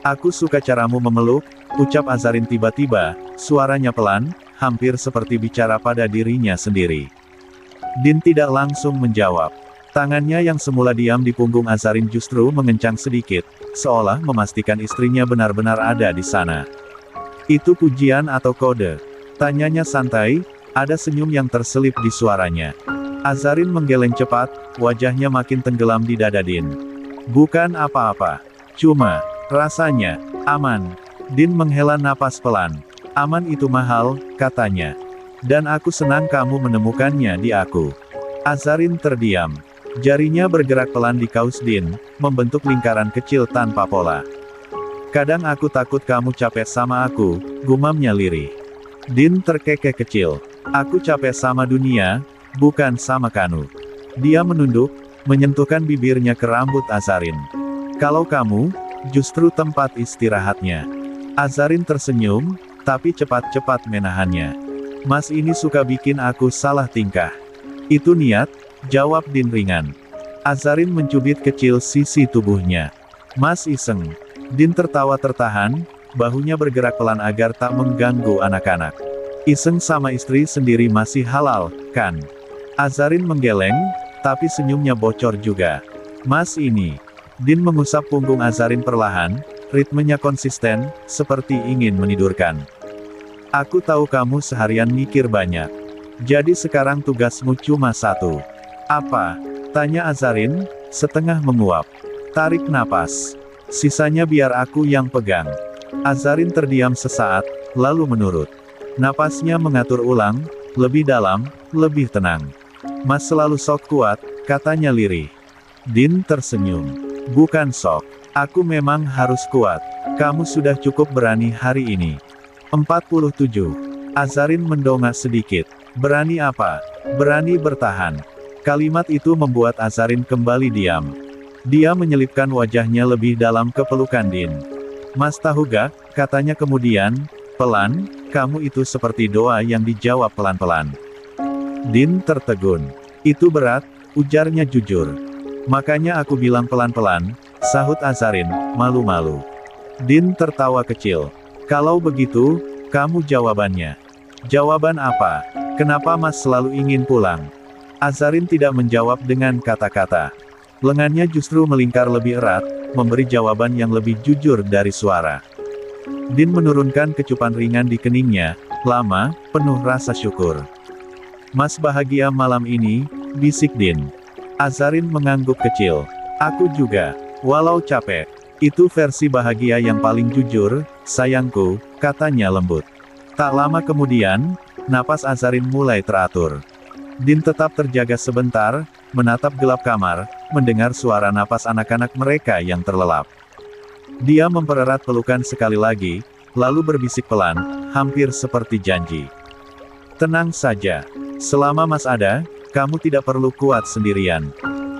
Aku suka caramu memeluk, ucap Azarin tiba-tiba, suaranya pelan, hampir seperti bicara pada dirinya sendiri. Din tidak langsung menjawab. Tangannya yang semula diam di punggung Azarin justru mengencang sedikit, seolah memastikan istrinya benar-benar ada di sana. Itu pujian atau kode? Tanyanya santai, ada senyum yang terselip di suaranya. Azarin menggeleng cepat, wajahnya makin tenggelam di dada Din. Bukan apa-apa. Cuma, rasanya, aman. Din menghela napas pelan. Aman itu mahal, katanya. Dan aku senang kamu menemukannya di aku. Azarin terdiam. Jarinya bergerak pelan di kaus Din, membentuk lingkaran kecil tanpa pola. Kadang aku takut kamu capek sama aku, gumamnya lirih. Din terkekeh kecil. Aku capek sama dunia, bukan sama Kanu. Dia menunduk, menyentuhkan bibirnya ke rambut Azarin. Kalau kamu, justru tempat istirahatnya. Azarin tersenyum, tapi cepat-cepat menahannya. Mas ini suka bikin aku salah tingkah. Itu niat, jawab Din ringan. Azarin mencubit kecil sisi tubuhnya. Mas iseng. Din tertawa tertahan, bahunya bergerak pelan agar tak mengganggu anak-anak. Iseng sama istri sendiri masih halal, kan? Azarin menggeleng, tapi senyumnya bocor juga. Mas ini. Din mengusap punggung Azarin perlahan, ritmenya konsisten, seperti ingin menidurkan. Aku tahu kamu seharian mikir banyak. Jadi sekarang tugasmu cuma satu. Apa? Tanya Azarin, setengah menguap. Tarik napas. Sisanya biar aku yang pegang. Azarin terdiam sesaat, lalu menurut. Napasnya mengatur ulang, lebih dalam, lebih tenang. Mas selalu sok kuat, katanya lirih. Din tersenyum. Bukan sok. Aku memang harus kuat. Kamu sudah cukup berani hari ini. 47. Azarin mendongak sedikit. Berani apa? Berani bertahan. Kalimat itu membuat Azarin kembali diam. Dia menyelipkan wajahnya lebih dalam ke pelukan Din. Mas tahu gak, katanya kemudian, pelan, kamu itu seperti doa yang dijawab pelan-pelan. Din tertegun. Itu berat, ujarnya jujur. Makanya aku bilang pelan-pelan, sahut Azarin, malu-malu. Din tertawa kecil. Kalau begitu, kamu jawabannya. Jawaban apa? Kenapa Mas selalu ingin pulang? Azarin tidak menjawab dengan kata-kata. Lengannya justru melingkar lebih erat, memberi jawaban yang lebih jujur dari suara. Din menurunkan kecupan ringan di keningnya, lama, penuh rasa syukur. Mas bahagia malam ini, bisik Din. Azarin mengangguk kecil. Aku juga, walau capek. Itu versi bahagia yang paling jujur, sayangku, katanya lembut. Tak lama kemudian, napas Azarin mulai teratur. Din tetap terjaga sebentar, menatap gelap kamar, mendengar suara napas anak-anak mereka yang terlelap. Dia mempererat pelukan sekali lagi, lalu berbisik pelan, hampir seperti janji. Tenang saja. Selama Mas ada, kamu tidak perlu kuat sendirian.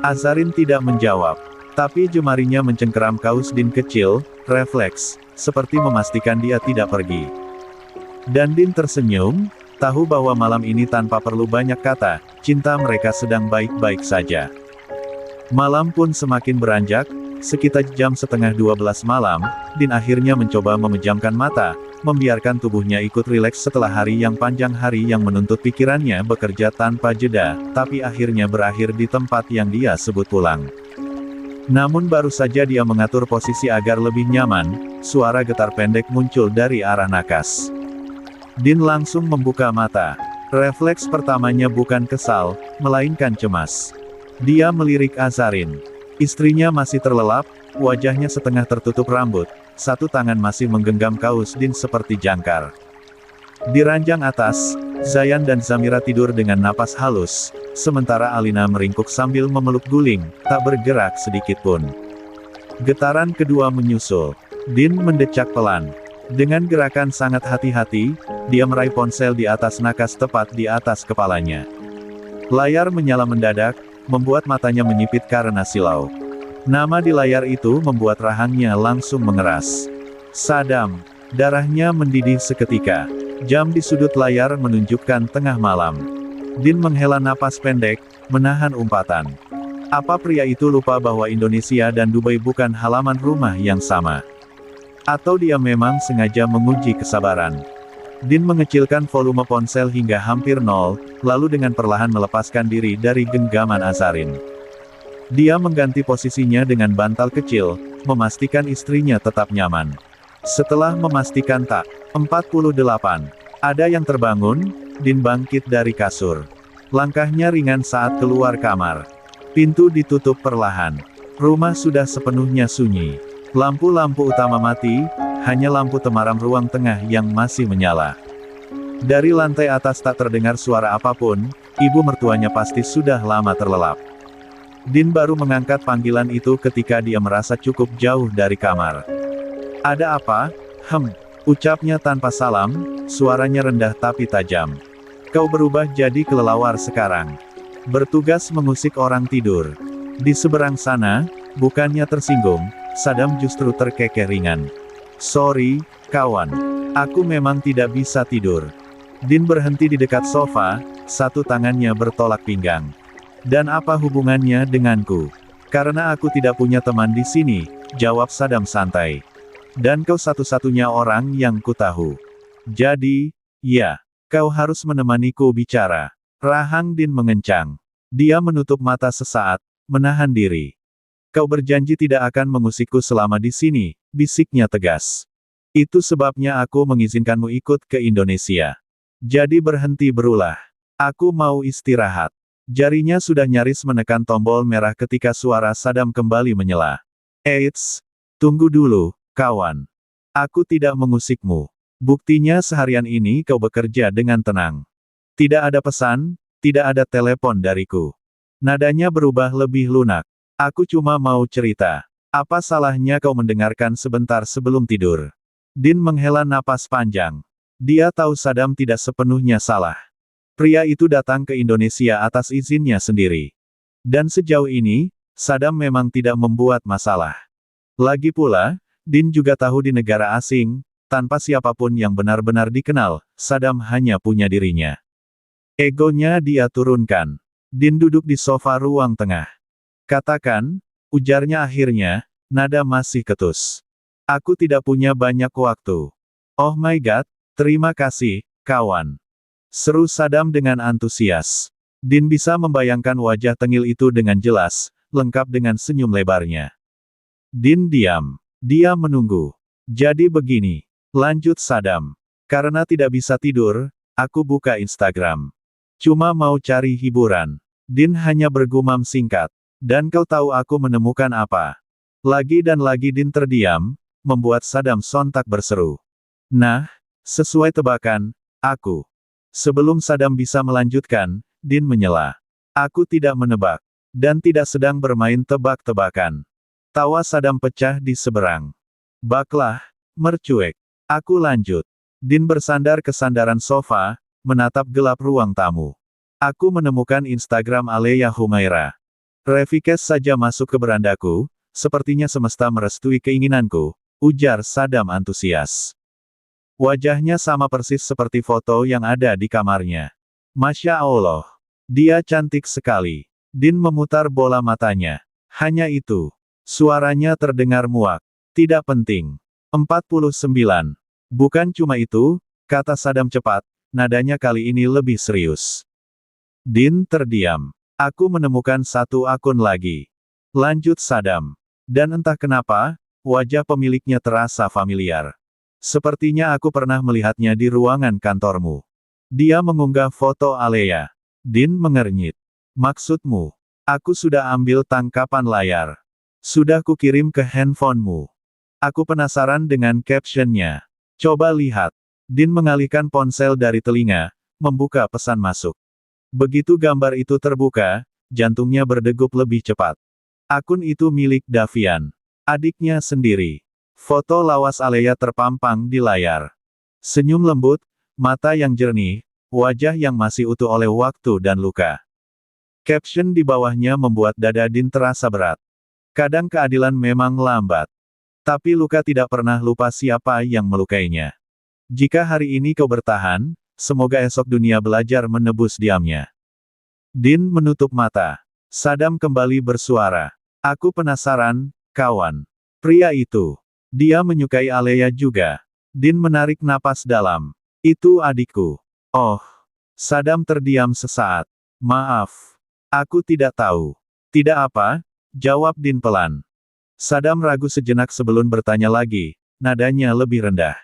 Azarin tidak menjawab, tapi jemarinya mencengkeram kaus Din kecil, refleks, seperti memastikan dia tidak pergi. Dan Din tersenyum, tahu bahwa malam ini tanpa perlu banyak kata, cinta mereka sedang baik-baik saja. Malam pun semakin beranjak, sekitar jam setengah 12 malam, Din akhirnya mencoba memejamkan mata, membiarkan tubuhnya ikut rileks setelah hari yang panjang, hari yang menuntut pikirannya bekerja tanpa jeda, tapi akhirnya berakhir di tempat yang dia sebut pulang. Namun baru saja dia mengatur posisi agar lebih nyaman, suara getar pendek muncul dari arah nakas. Din langsung membuka mata. Refleks pertamanya bukan kesal, melainkan cemas. Dia melirik Azarin. Istrinya masih terlelap, wajahnya setengah tertutup rambut, satu tangan masih menggenggam kaus Din seperti jangkar. Di ranjang atas, Zayan dan Zamira tidur dengan napas halus, sementara Alina meringkuk sambil memeluk guling, tak bergerak sedikit pun. Getaran kedua menyusul. Din mendecak pelan. Dengan gerakan sangat hati-hati, dia meraih ponsel di atas nakas tepat di atas kepalanya. Layar menyala mendadak, membuat matanya menyipit karena silau. Nama di layar itu membuat rahangnya langsung mengeras. Sadam. Darahnya mendidih seketika. Jam di sudut layar menunjukkan tengah malam. Din menghela napas pendek, menahan umpatan. Apa pria itu lupa bahwa Indonesia dan Dubai bukan halaman rumah yang sama? Atau dia memang sengaja menguji kesabaran. Din mengecilkan volume ponsel hingga hampir nol, lalu dengan perlahan melepaskan diri dari genggaman Azarin. Dia mengganti posisinya dengan bantal kecil, memastikan istrinya tetap nyaman. Setelah memastikan tak, 48. Ada yang terbangun, Din bangkit dari kasur. Langkahnya ringan saat keluar kamar. Pintu ditutup perlahan. Rumah sudah sepenuhnya sunyi. Lampu-lampu utama mati, hanya lampu temaram ruang tengah yang masih menyala. Dari lantai atas tak terdengar suara apapun, ibu mertuanya pasti sudah lama terlelap. Din baru mengangkat panggilan itu ketika dia merasa cukup jauh dari kamar. "Ada apa?" Ucapnya tanpa salam, suaranya rendah tapi tajam. "Kau berubah jadi kelelawar sekarang. Bertugas mengusik orang tidur." Di seberang sana, bukannya tersinggung, Saddam justru terkekeh ringan. "Sorry, kawan. Aku memang tidak bisa tidur." Din berhenti di dekat sofa, satu tangannya bertolak pinggang. "Dan apa hubungannya denganku?" "Karena aku tidak punya teman di sini," jawab Saddam santai. "Dan kau satu-satunya orang yang kutahu. Jadi, ya, kau harus menemaniku bicara." Rahang Din mengencang. Dia menutup mata sesaat, menahan diri. "Kau berjanji tidak akan mengusikku selama di sini," bisiknya tegas. "Itu sebabnya aku mengizinkanmu ikut ke Indonesia. Jadi berhenti berulah. Aku mau istirahat." Jarinya sudah nyaris menekan tombol merah ketika suara Saddam kembali menyela. "Eits, tunggu dulu, kawan. Aku tidak mengusikmu. Buktinya seharian ini kau bekerja dengan tenang. Tidak ada pesan, tidak ada telepon dariku." Nadanya berubah lebih lunak. "Aku cuma mau cerita. Apa salahnya kau mendengarkan sebentar sebelum tidur?" Din menghela napas panjang. Dia tahu Saddam tidak sepenuhnya salah. Pria itu datang ke Indonesia atas izinnya sendiri. Dan sejauh ini, Saddam memang tidak membuat masalah. Lagi pula, Din juga tahu di negara asing, tanpa siapapun yang benar-benar dikenal, Saddam hanya punya dirinya. Egonya dia turunkan. Din duduk di sofa ruang tengah. "Katakan," ujarnya akhirnya, nada masih ketus. "Aku tidak punya banyak waktu." "Oh my god, terima kasih, kawan," seru Saddam dengan antusias. Din bisa membayangkan wajah tengil itu dengan jelas, lengkap dengan senyum lebarnya. Din diam. Dia menunggu. "Jadi begini," lanjut Saddam. "Karena tidak bisa tidur, aku buka Instagram. Cuma mau cari hiburan." Din hanya bergumam singkat. "Dan kau tahu aku menemukan apa?" Lagi dan lagi Din terdiam, membuat Saddam sontak berseru. "Nah, sesuai tebakan, aku." Sebelum Saddam bisa melanjutkan, Din menyela. "Aku tidak menebak. Dan tidak sedang bermain tebak-tebakan." Tawa Saddam pecah di seberang. "Baklah, mercuek. Aku lanjut." Din bersandar ke sandaran sofa, menatap gelap ruang tamu. "Aku menemukan Instagram Aleya Humaira. Refresh saja masuk ke berandaku, sepertinya semesta merestui keinginanku," ujar Saddam antusias. Wajahnya sama persis seperti foto yang ada di kamarnya. "Masya Allah. Dia cantik sekali." Din memutar bola matanya. "Hanya itu." Suaranya terdengar muak. "Tidak penting." 49. "Bukan cuma itu," kata Saddam cepat, nadanya kali ini lebih serius. Din terdiam. "Aku menemukan satu akun lagi," lanjut Saddam. Dan entah kenapa, wajah pemiliknya terasa familiar. "Sepertinya aku pernah melihatnya di ruangan kantormu." Dia mengunggah foto Aleya. Din mengernyit. "Maksudmu?" "Aku sudah ambil tangkapan layar. Sudah kukirim ke handphonemu. Aku penasaran dengan captionnya. Coba lihat." Din mengalihkan ponsel dari telinga, membuka pesan masuk. Begitu gambar itu terbuka, jantungnya berdegup lebih cepat. Akun itu milik Davian, adiknya sendiri. Foto lawas Aleya terpampang di layar. Senyum lembut, mata yang jernih, wajah yang masih utuh oleh waktu dan luka. Caption di bawahnya membuat dada Din terasa berat. Kadang keadilan memang lambat. Tapi luka tidak pernah lupa siapa yang melukainya. Jika hari ini kau bertahan, semoga esok dunia belajar menebus diamnya. Din menutup mata. Saddam kembali bersuara. "Aku penasaran, kawan. Pria itu. Dia menyukai Alea juga. Din menarik napas dalam. Itu adikku. Oh. Sadam terdiam sesaat. Maaf. Aku tidak tahu. Tidak apa, jawab Din pelan. Sadam ragu sejenak sebelum bertanya lagi, nadanya lebih rendah.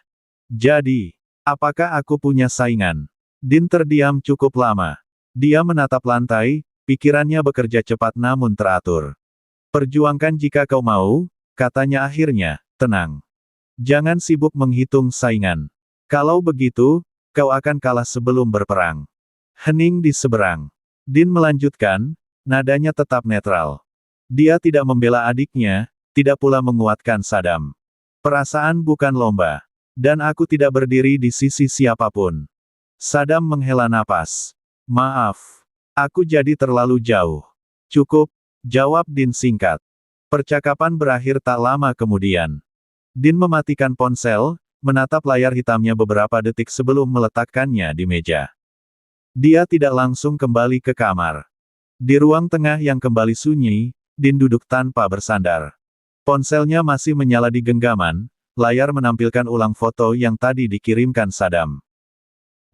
Jadi, apakah aku punya saingan? Din terdiam cukup lama. Dia menatap lantai, pikirannya bekerja cepat namun teratur. Perjuangkan jika kau mau, katanya akhirnya, tenang. Jangan sibuk menghitung saingan. Kalau begitu, kau akan kalah sebelum berperang. Hening di seberang. Din melanjutkan, nadanya tetap netral. Dia tidak membela adiknya, tidak pula menguatkan Sadam. Perasaan bukan lomba. Dan aku tidak berdiri di sisi siapapun. Sadam menghela napas. Maaf. Aku jadi terlalu jauh. Cukup, jawab Din singkat. Percakapan berakhir tak lama kemudian. Din mematikan ponsel, menatap layar hitamnya beberapa detik sebelum meletakkannya di meja. Dia tidak langsung kembali ke kamar. Di ruang tengah yang kembali sunyi, Din duduk tanpa bersandar. Ponselnya masih menyala di genggaman, layar menampilkan ulang foto yang tadi dikirimkan Sadam.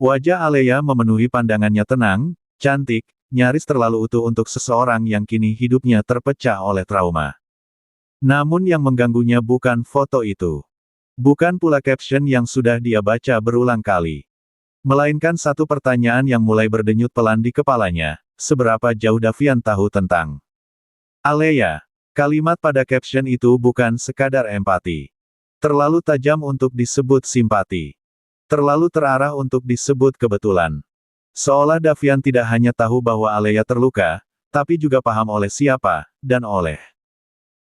Wajah Alea memenuhi pandangannya tenang, cantik, nyaris terlalu utuh untuk seseorang yang kini hidupnya terpecah oleh trauma. Namun yang mengganggunya bukan foto itu. Bukan pula caption yang sudah dia baca berulang kali. Melainkan satu pertanyaan yang mulai berdenyut pelan di kepalanya, seberapa jauh Davian tahu tentang Alea. Kalimat pada caption itu bukan sekadar empati. Terlalu tajam untuk disebut simpati. Terlalu terarah untuk disebut kebetulan. Seolah Davian tidak hanya tahu bahwa Alea terluka, tapi juga paham oleh siapa, dan oleh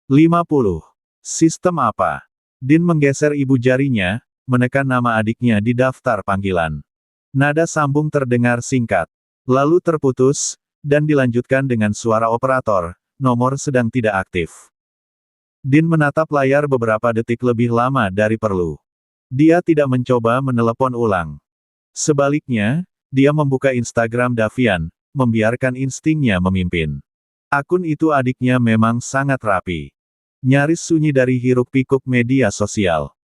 50. Sistem apa? Din menggeser ibu jarinya, menekan nama adiknya di daftar panggilan. Nada sambung terdengar singkat, lalu terputus, dan dilanjutkan dengan suara operator, nomor sedang tidak aktif. Din menatap layar beberapa detik lebih lama dari perlu. Dia tidak mencoba menelepon ulang. Sebaliknya, dia membuka Instagram Davian, membiarkan instingnya memimpin. Akun itu adiknya memang sangat rapi. Nyaris sunyi dari hiruk-pikuk media sosial.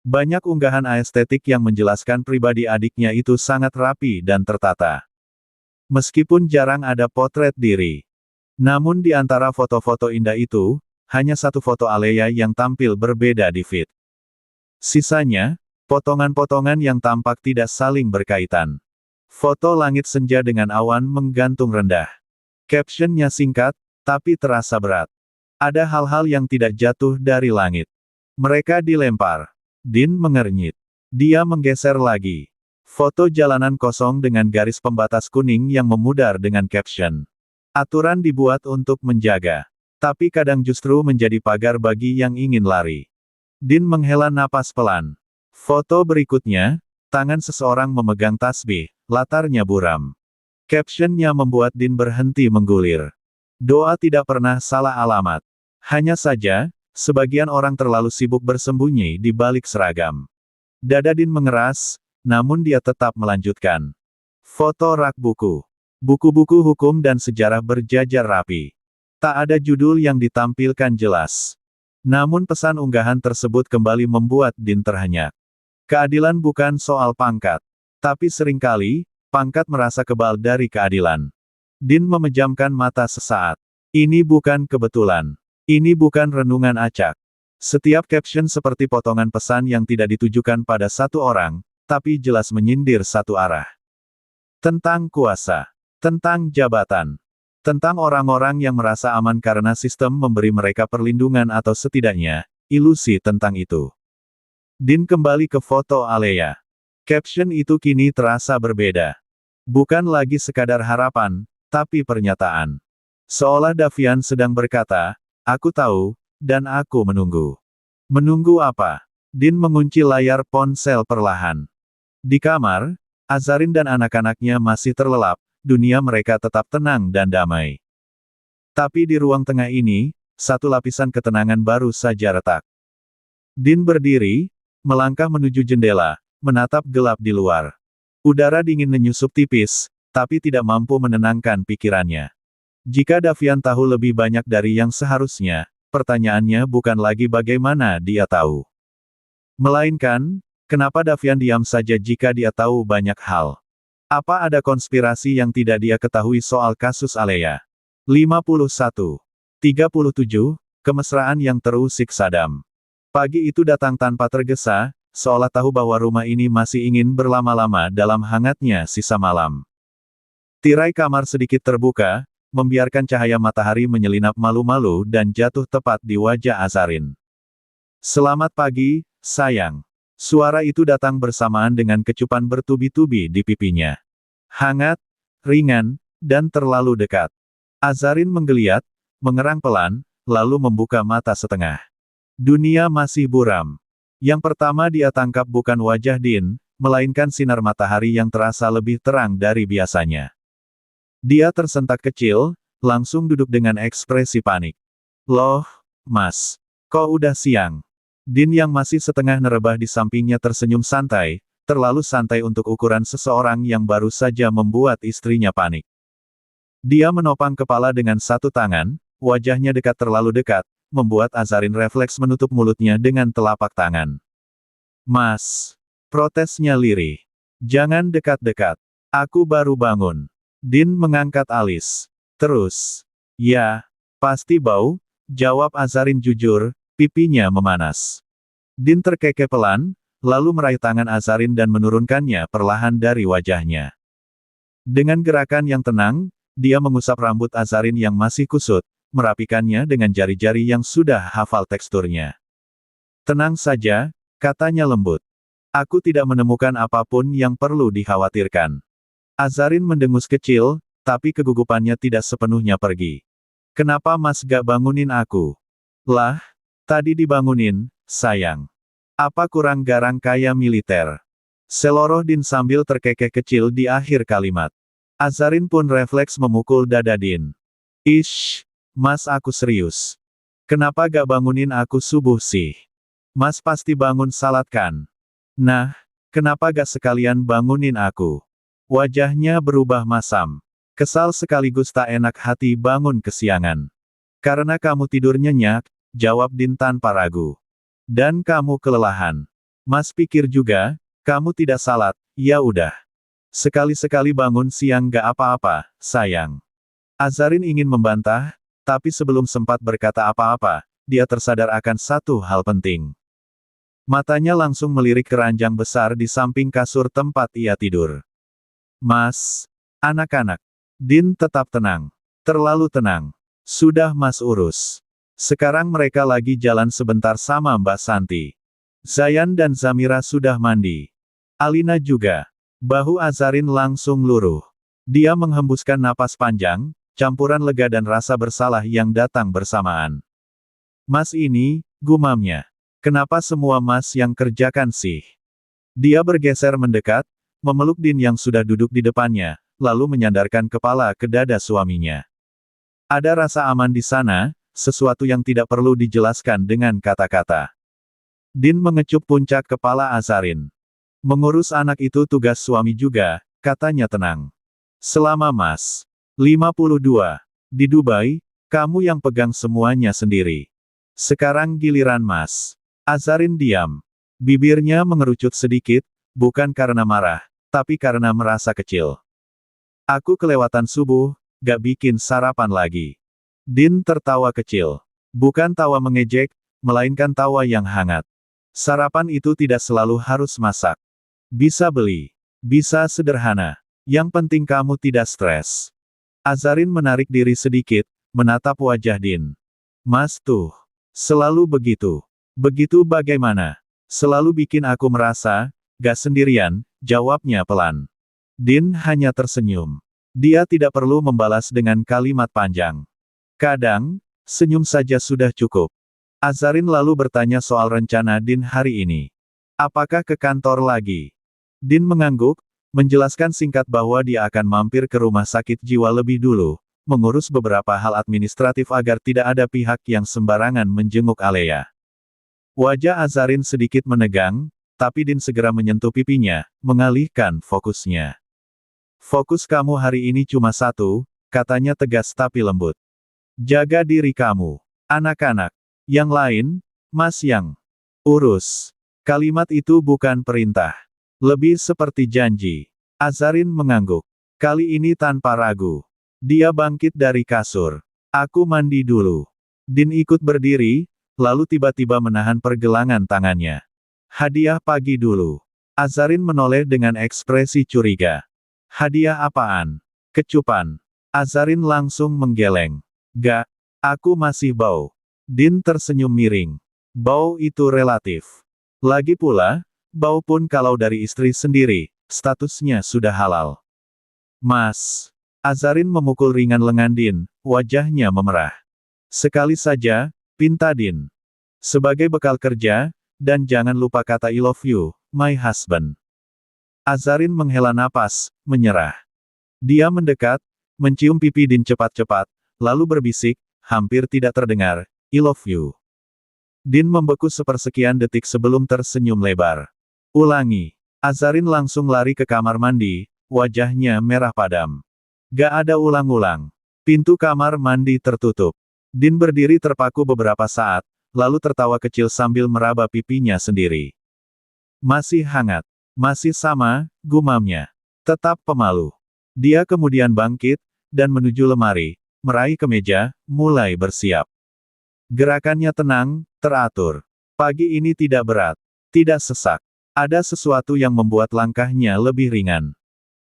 Banyak unggahan estetik yang menjelaskan pribadi adiknya itu sangat rapi dan tertata. Meskipun jarang ada potret diri. Namun di antara foto-foto indah itu, hanya satu foto Alea yang tampil berbeda di feed. Sisanya, potongan-potongan yang tampak tidak saling berkaitan. Foto langit senja dengan awan menggantung rendah. Captionnya singkat, tapi terasa berat. Ada hal-hal yang tidak jatuh dari langit. Mereka dilempar. Din mengernyit. Dia menggeser lagi. Foto jalanan kosong dengan garis pembatas kuning yang memudar dengan caption. Aturan dibuat untuk menjaga. Tapi kadang justru menjadi pagar bagi yang ingin lari. Din menghela napas pelan. Foto berikutnya, tangan seseorang memegang tasbih, latarnya buram. Captionnya membuat Din berhenti menggulir. Doa tidak pernah salah alamat. Hanya saja, sebagian orang terlalu sibuk bersembunyi di balik seragam. Dada Din mengeras, namun dia tetap melanjutkan. Foto rak buku. Buku-buku hukum dan sejarah berjajar rapi. Tak ada judul yang ditampilkan jelas. Namun pesan unggahan tersebut kembali membuat Din terhenyak. Keadilan bukan soal pangkat. Tapi seringkali, pangkat merasa kebal dari keadilan. Din memejamkan mata sesaat. Ini bukan kebetulan. Ini bukan renungan acak. Setiap caption seperti potongan pesan yang tidak ditujukan pada satu orang, tapi jelas menyindir satu arah. Tentang kuasa. Tentang jabatan. Tentang orang-orang yang merasa aman karena sistem memberi mereka perlindungan atau setidaknya, ilusi tentang itu. Din kembali ke foto Alea. Caption itu kini terasa berbeda. Bukan lagi sekadar harapan, tapi pernyataan. Seolah Davian sedang berkata, aku tahu, dan aku menunggu. Menunggu apa? Din mengunci layar ponsel perlahan. Di kamar, Azarin dan anak-anaknya masih terlelap, dunia mereka tetap tenang dan damai. Tapi di ruang tengah ini, satu lapisan ketenangan baru saja retak. Din berdiri, melangkah menuju jendela, menatap gelap di luar. Udara dingin menyusup tipis, tapi tidak mampu menenangkan pikirannya. Jika Davian tahu lebih banyak dari yang seharusnya, pertanyaannya bukan lagi bagaimana dia tahu. Melainkan, kenapa Davian diam saja jika dia tahu banyak hal? Apa ada konspirasi yang tidak dia ketahui soal kasus Alea? 51. 37. Kemesraan yang terusik Saddam. Pagi itu datang tanpa tergesa, seolah tahu bahwa rumah ini masih ingin berlama-lama dalam hangatnya sisa malam. Tirai kamar sedikit terbuka, membiarkan cahaya matahari menyelinap malu-malu dan jatuh tepat di wajah Azarin. Selamat pagi, sayang. Suara itu datang bersamaan dengan kecupan bertubi-tubi di pipinya. Hangat, ringan, dan terlalu dekat. Azarin menggeliat, mengerang pelan, lalu membuka mata setengah. Dunia masih buram. Yang pertama dia tangkap bukan wajah Din, melainkan sinar matahari yang terasa lebih terang dari biasanya. Dia tersentak kecil, langsung duduk dengan ekspresi panik. Loh, Mas. Kok udah siang? Din yang masih setengah nerebah di sampingnya tersenyum santai, terlalu santai untuk ukuran seseorang yang baru saja membuat istrinya panik. Dia menopang kepala dengan satu tangan, wajahnya dekat terlalu dekat, membuat Azarin refleks menutup mulutnya dengan telapak tangan. Mas. Protesnya lirih. Jangan dekat-dekat. Aku baru bangun. Din mengangkat alis. Terus. Ya. Pasti bau, jawab Azarin jujur, pipinya memanas. Din terkekeh pelan, lalu meraih tangan Azarin dan menurunkannya perlahan dari wajahnya. Dengan gerakan yang tenang, dia mengusap rambut Azarin yang masih kusut, merapikannya dengan jari-jari yang sudah hafal teksturnya. Tenang saja, katanya lembut. Aku tidak menemukan apapun yang perlu dikhawatirkan. Azarin mendengus kecil, tapi kegugupannya tidak sepenuhnya pergi. Kenapa Mas gak bangunin aku? Lah, tadi dibangunin, sayang. Apa kurang garang kayak militer? Seloroh Din sambil terkekeh kecil di akhir kalimat. Azarin pun refleks memukul dada Din. Ish, Mas aku serius. Kenapa gak bangunin aku subuh sih? Mas pasti bangun salat kan? Nah, kenapa gak sekalian bangunin aku? Wajahnya berubah masam. Kesal sekaligus tak enak hati bangun kesiangan. Karena kamu tidur nyenyak, jawab Din tanpa ragu. Dan kamu kelelahan. Mas pikir juga, kamu tidak salat, ya udah. Sekali-sekali bangun siang gak apa-apa, sayang. Azarin ingin membantah, tapi sebelum sempat berkata apa-apa, dia tersadar akan satu hal penting. Matanya langsung melirik keranjang besar di samping kasur tempat ia tidur. Mas, anak-anak. Din tetap tenang. Terlalu tenang. Sudah Mas urus. Sekarang mereka lagi jalan sebentar sama Mbak Santi. Zayan dan Zamira sudah mandi. Alina juga. Bahu Azarin langsung luruh. Dia menghembuskan napas panjang, campuran lega dan rasa bersalah yang datang bersamaan. Mas ini, gumamnya. Kenapa semua Mas yang kerjakan sih? Dia bergeser mendekat, memeluk Din yang sudah duduk di depannya, lalu menyandarkan kepala ke dada suaminya. Ada rasa aman di sana, sesuatu yang tidak perlu dijelaskan dengan kata-kata. Din mengecup puncak kepala Azarin. Mengurus anak itu tugas suami juga, katanya tenang. Selama Mas 52 di Dubai, kamu yang pegang semuanya sendiri. Sekarang giliran Mas. Azarin diam. Bibirnya mengerucut sedikit, bukan karena marah, tapi karena merasa kecil. Aku kelewatan subuh, gak bikin sarapan lagi. Din tertawa kecil. Bukan tawa mengejek, melainkan tawa yang hangat. Sarapan itu tidak selalu harus masak. Bisa beli. Bisa sederhana. Yang penting kamu tidak stres. Azarin menarik diri sedikit, menatap wajah Din. Mas tuh. Selalu begitu. Begitu bagaimana? Selalu bikin aku merasa, gak sendirian, jawabnya pelan. Din hanya tersenyum. Dia tidak perlu membalas dengan kalimat panjang. Kadang, senyum saja sudah cukup. Azarin lalu bertanya soal rencana Din hari ini. Apakah ke kantor lagi? Din mengangguk, menjelaskan singkat bahwa dia akan mampir ke rumah sakit jiwa lebih dulu, mengurus beberapa hal administratif agar tidak ada pihak yang sembarangan menjenguk Alea. Wajah Azarin sedikit menegang, tapi Din segera menyentuh pipinya, mengalihkan fokusnya. Fokus kamu hari ini cuma satu, katanya tegas tapi lembut. Jaga diri kamu. Anak-anak. Yang lain, Mas yang urus. Kalimat itu bukan perintah. Lebih seperti janji. Azarin mengangguk. Kali ini tanpa ragu. Dia bangkit dari kasur. Aku mandi dulu. Din ikut berdiri, lalu tiba-tiba menahan pergelangan tangannya. Hadiah pagi dulu. Azarin menoleh dengan ekspresi curiga. Hadiah apaan? Kecupan. Azarin langsung menggeleng. Gak, aku masih bau. Din tersenyum miring. Bau itu relatif. Lagi pula, bau pun kalau dari istri sendiri, statusnya sudah halal. Mas. Azarin memukul ringan lengan Din, wajahnya memerah. Sekali saja, pinta Din. Sebagai bekal kerja, dan jangan lupa kata I love you, my husband. Azarin menghela napas, menyerah. Dia mendekat, mencium pipi Din cepat-cepat, lalu berbisik, hampir tidak terdengar, I love you. Din membeku sepersekian detik sebelum tersenyum lebar. Ulangi. Azarin langsung lari ke kamar mandi, wajahnya merah padam. Gak ada ulang-ulang. Pintu kamar mandi tertutup. Din berdiri terpaku beberapa saat, lalu tertawa kecil sambil meraba pipinya sendiri. Masih hangat. Masih sama, gumamnya. Tetap pemalu. Dia kemudian bangkit, dan menuju lemari, meraih kemeja, mulai bersiap. Gerakannya tenang, teratur. Pagi ini tidak berat. Tidak sesak. Ada sesuatu yang membuat langkahnya lebih ringan.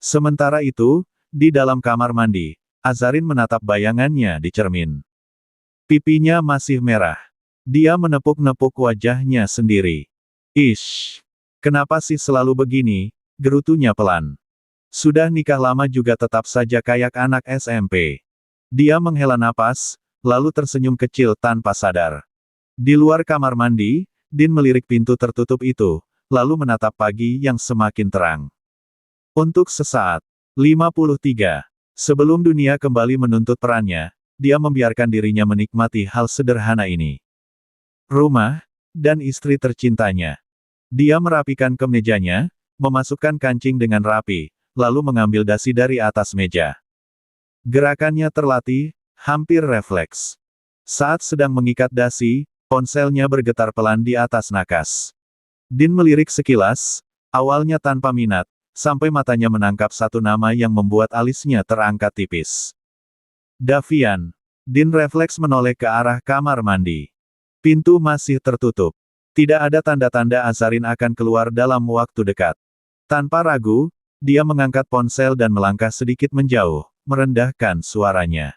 Sementara itu, di dalam kamar mandi, Azarin menatap bayangannya di cermin. Pipinya masih merah. Dia menepuk-nepuk wajahnya sendiri. Ish. Kenapa sih selalu begini? Gerutunya pelan. Sudah nikah lama juga tetap saja kayak anak SMP. Dia menghela napas, lalu tersenyum kecil tanpa sadar. Di luar kamar mandi, Din melirik pintu tertutup itu, lalu menatap pagi yang semakin terang. Untuk sesaat, 53. Sebelum dunia kembali menuntut perannya, dia membiarkan dirinya menikmati hal sederhana ini. Rumah, dan istri tercintanya. Dia merapikan kemejanya, memasukkan kancing dengan rapi, lalu mengambil dasi dari atas meja. Gerakannya terlatih, hampir refleks. Saat sedang mengikat dasi, ponselnya bergetar pelan di atas nakas. Din melirik sekilas, awalnya tanpa minat, sampai matanya menangkap satu nama yang membuat alisnya terangkat tipis. Davian. Din refleks menoleh ke arah kamar mandi. Pintu masih tertutup. Tidak ada tanda-tanda Azarin akan keluar dalam waktu dekat. Tanpa ragu, dia mengangkat ponsel dan melangkah sedikit menjauh, merendahkan suaranya.